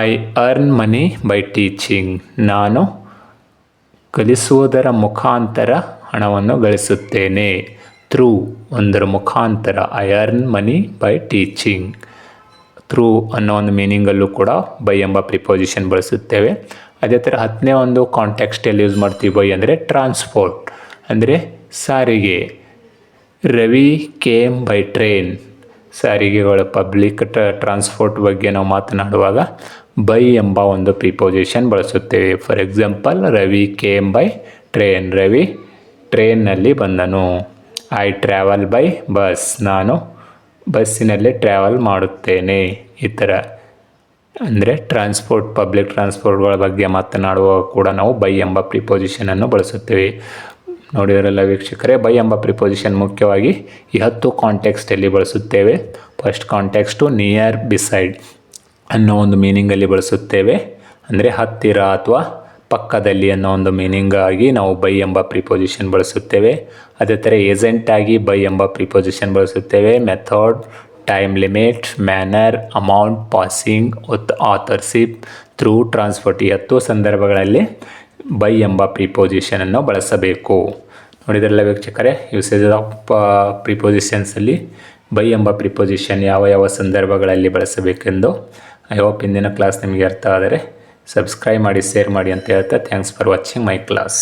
I earn money by teaching, ನಾನು ಕಲಿಸುವುದರ ಮುಖಾಂತರ ಹಣವನ್ನು ಗಳಿಸುತ್ತೇನೆ. ಥ್ರೂ ಒಂದರ ಮುಖಾಂತರ, I earn money by teaching. Through ಅನ್ನೋ ಒಂದು ಮೀನಿಂಗಲ್ಲೂ ಕೂಡ ಬೈ ಎಂಬ ಪ್ರಿಪೋಸಿಷನ್ ಬಳಸುತ್ತೇವೆ. ಅದೇ ಥರ 10ನೇ ಒಂದು ಕಾಂಟೆಕ್ಸ್ಟಲ್ಲಿ ಯೂಸ್ ಮಾಡ್ತೀವಿ ಬೈ ಅಂದರೆ ಟ್ರಾನ್ಸ್ಪೋರ್ಟ್ ಅಂದರೆ ಸಾರಿಗೆ. ರವಿ ಕೇಮ್ ಬೈ ಟ್ರೈನ್, ಸಾರಿಗೆಗಳು ಪಬ್ಲಿಕ್ ಟ್ರಾನ್ಸ್ಪೋರ್ಟ್ ಬಗ್ಗೆ ನಾವು ಮಾತನಾಡುವಾಗ ಬೈ ಎಂಬ ಒಂದು ಪ್ರಿಪೋಸಿಷನ್ ಬಳಸುತ್ತೇವೆ. For example, Ravi came by train, Ravi ಟ್ರೈನ್ನಲ್ಲಿ ಬಂದನು. ಐ ಟ್ರಾವೆಲ್ ಬೈ ಬಸ್, ನಾನು ಬಸ್ಸಿನಲ್ಲಿ ಟ್ರಾವೆಲ್ ಮಾಡುತ್ತೇನೆ. ಈ ಥರ ಅಂದರೆ ಟ್ರಾನ್ಸ್ಪೋರ್ಟ್, ಪಬ್ಲಿಕ್ ಟ್ರಾನ್ಸ್ಪೋರ್ಟ್ಗಳ ಬಗ್ಗೆ ಮಾತನಾಡುವಾಗ ಕೂಡ ನಾವು ಬೈ ಎಂಬ ಪ್ರಿಪೋಸಿಷನನ್ನು ಬಳಸುತ್ತೇವೆ. ನೋಡಿದರಲ್ಲ ವೀಕ್ಷಕರೇ, ಬೈ ಎಂಬ ಪ್ರಿಪೋಸಿಷನ್ ಮುಖ್ಯವಾಗಿ ಈ 10 ಕಾಂಟೆಕ್ಸ್ಟಲ್ಲಿ ಬಳಸುತ್ತೇವೆ. ಫಸ್ಟ್ ಕಾಂಟೆಕ್ಸ್ಟು ನಿಯರ್, ಬಿಸೈಡ್ ಅನ್ನೋ ಒಂದು ಮೀನಿಂಗಲ್ಲಿ ಬಳಸುತ್ತೇವೆ, ಅಂದರೆ ಹತ್ತಿರ ಅಥವಾ ಪಕ್ಕದಲ್ಲಿ ಅನ್ನೋ ಒಂದು ಮೀನಿಂಗಾಗಿ ನಾವು ಬೈ ಎಂಬ ಪ್ರಿಪೋಸಿಷನ್ ಬಳಸುತ್ತೇವೆ. ಅದೇ ಥರ ಏಜೆಂಟಾಗಿ ಬೈ ಎಂಬ ಪ್ರಿಪೋಸಿಷನ್ ಬಳಸುತ್ತೇವೆ. Method, time limit, manner, amount, passing, authorship, through, transport, ಈ 10 ಸಂದರ್ಭಗಳಲ್ಲಿ ಬೈ ಎಂಬ ಪ್ರಿಪೋಸಿಷನನ್ನು ಬಳಸಬೇಕು. ನೋಡಿದ್ರಲ್ಲ ವೀಕ್ಷಕರೇ, ಯೂಸೇಜ್ ಆಫ್ ಪ್ರಿಪೋಸಿಷನ್ಸಲ್ಲಿ ಬೈ ಎಂಬ ಪ್ರಿಪೋಸಿಷನ್ ಯಾವ ಯಾವ ಸಂದರ್ಭಗಳಲ್ಲಿ ಬಳಸಬೇಕೆಂದು. ಐ ಹೋಪ್ ಇಂದಿನ ಕ್ಲಾಸ್ ನಿಮಗೆ ಅರ್ಥ ಆದರೆ ಸಬ್ಸ್ಕ್ರೈಬ್ ಮಾಡಿ, ಶೇರ್ ಮಾಡಿ ಅಂತ ಹೇಳ್ತಾ, thanks for watching my class.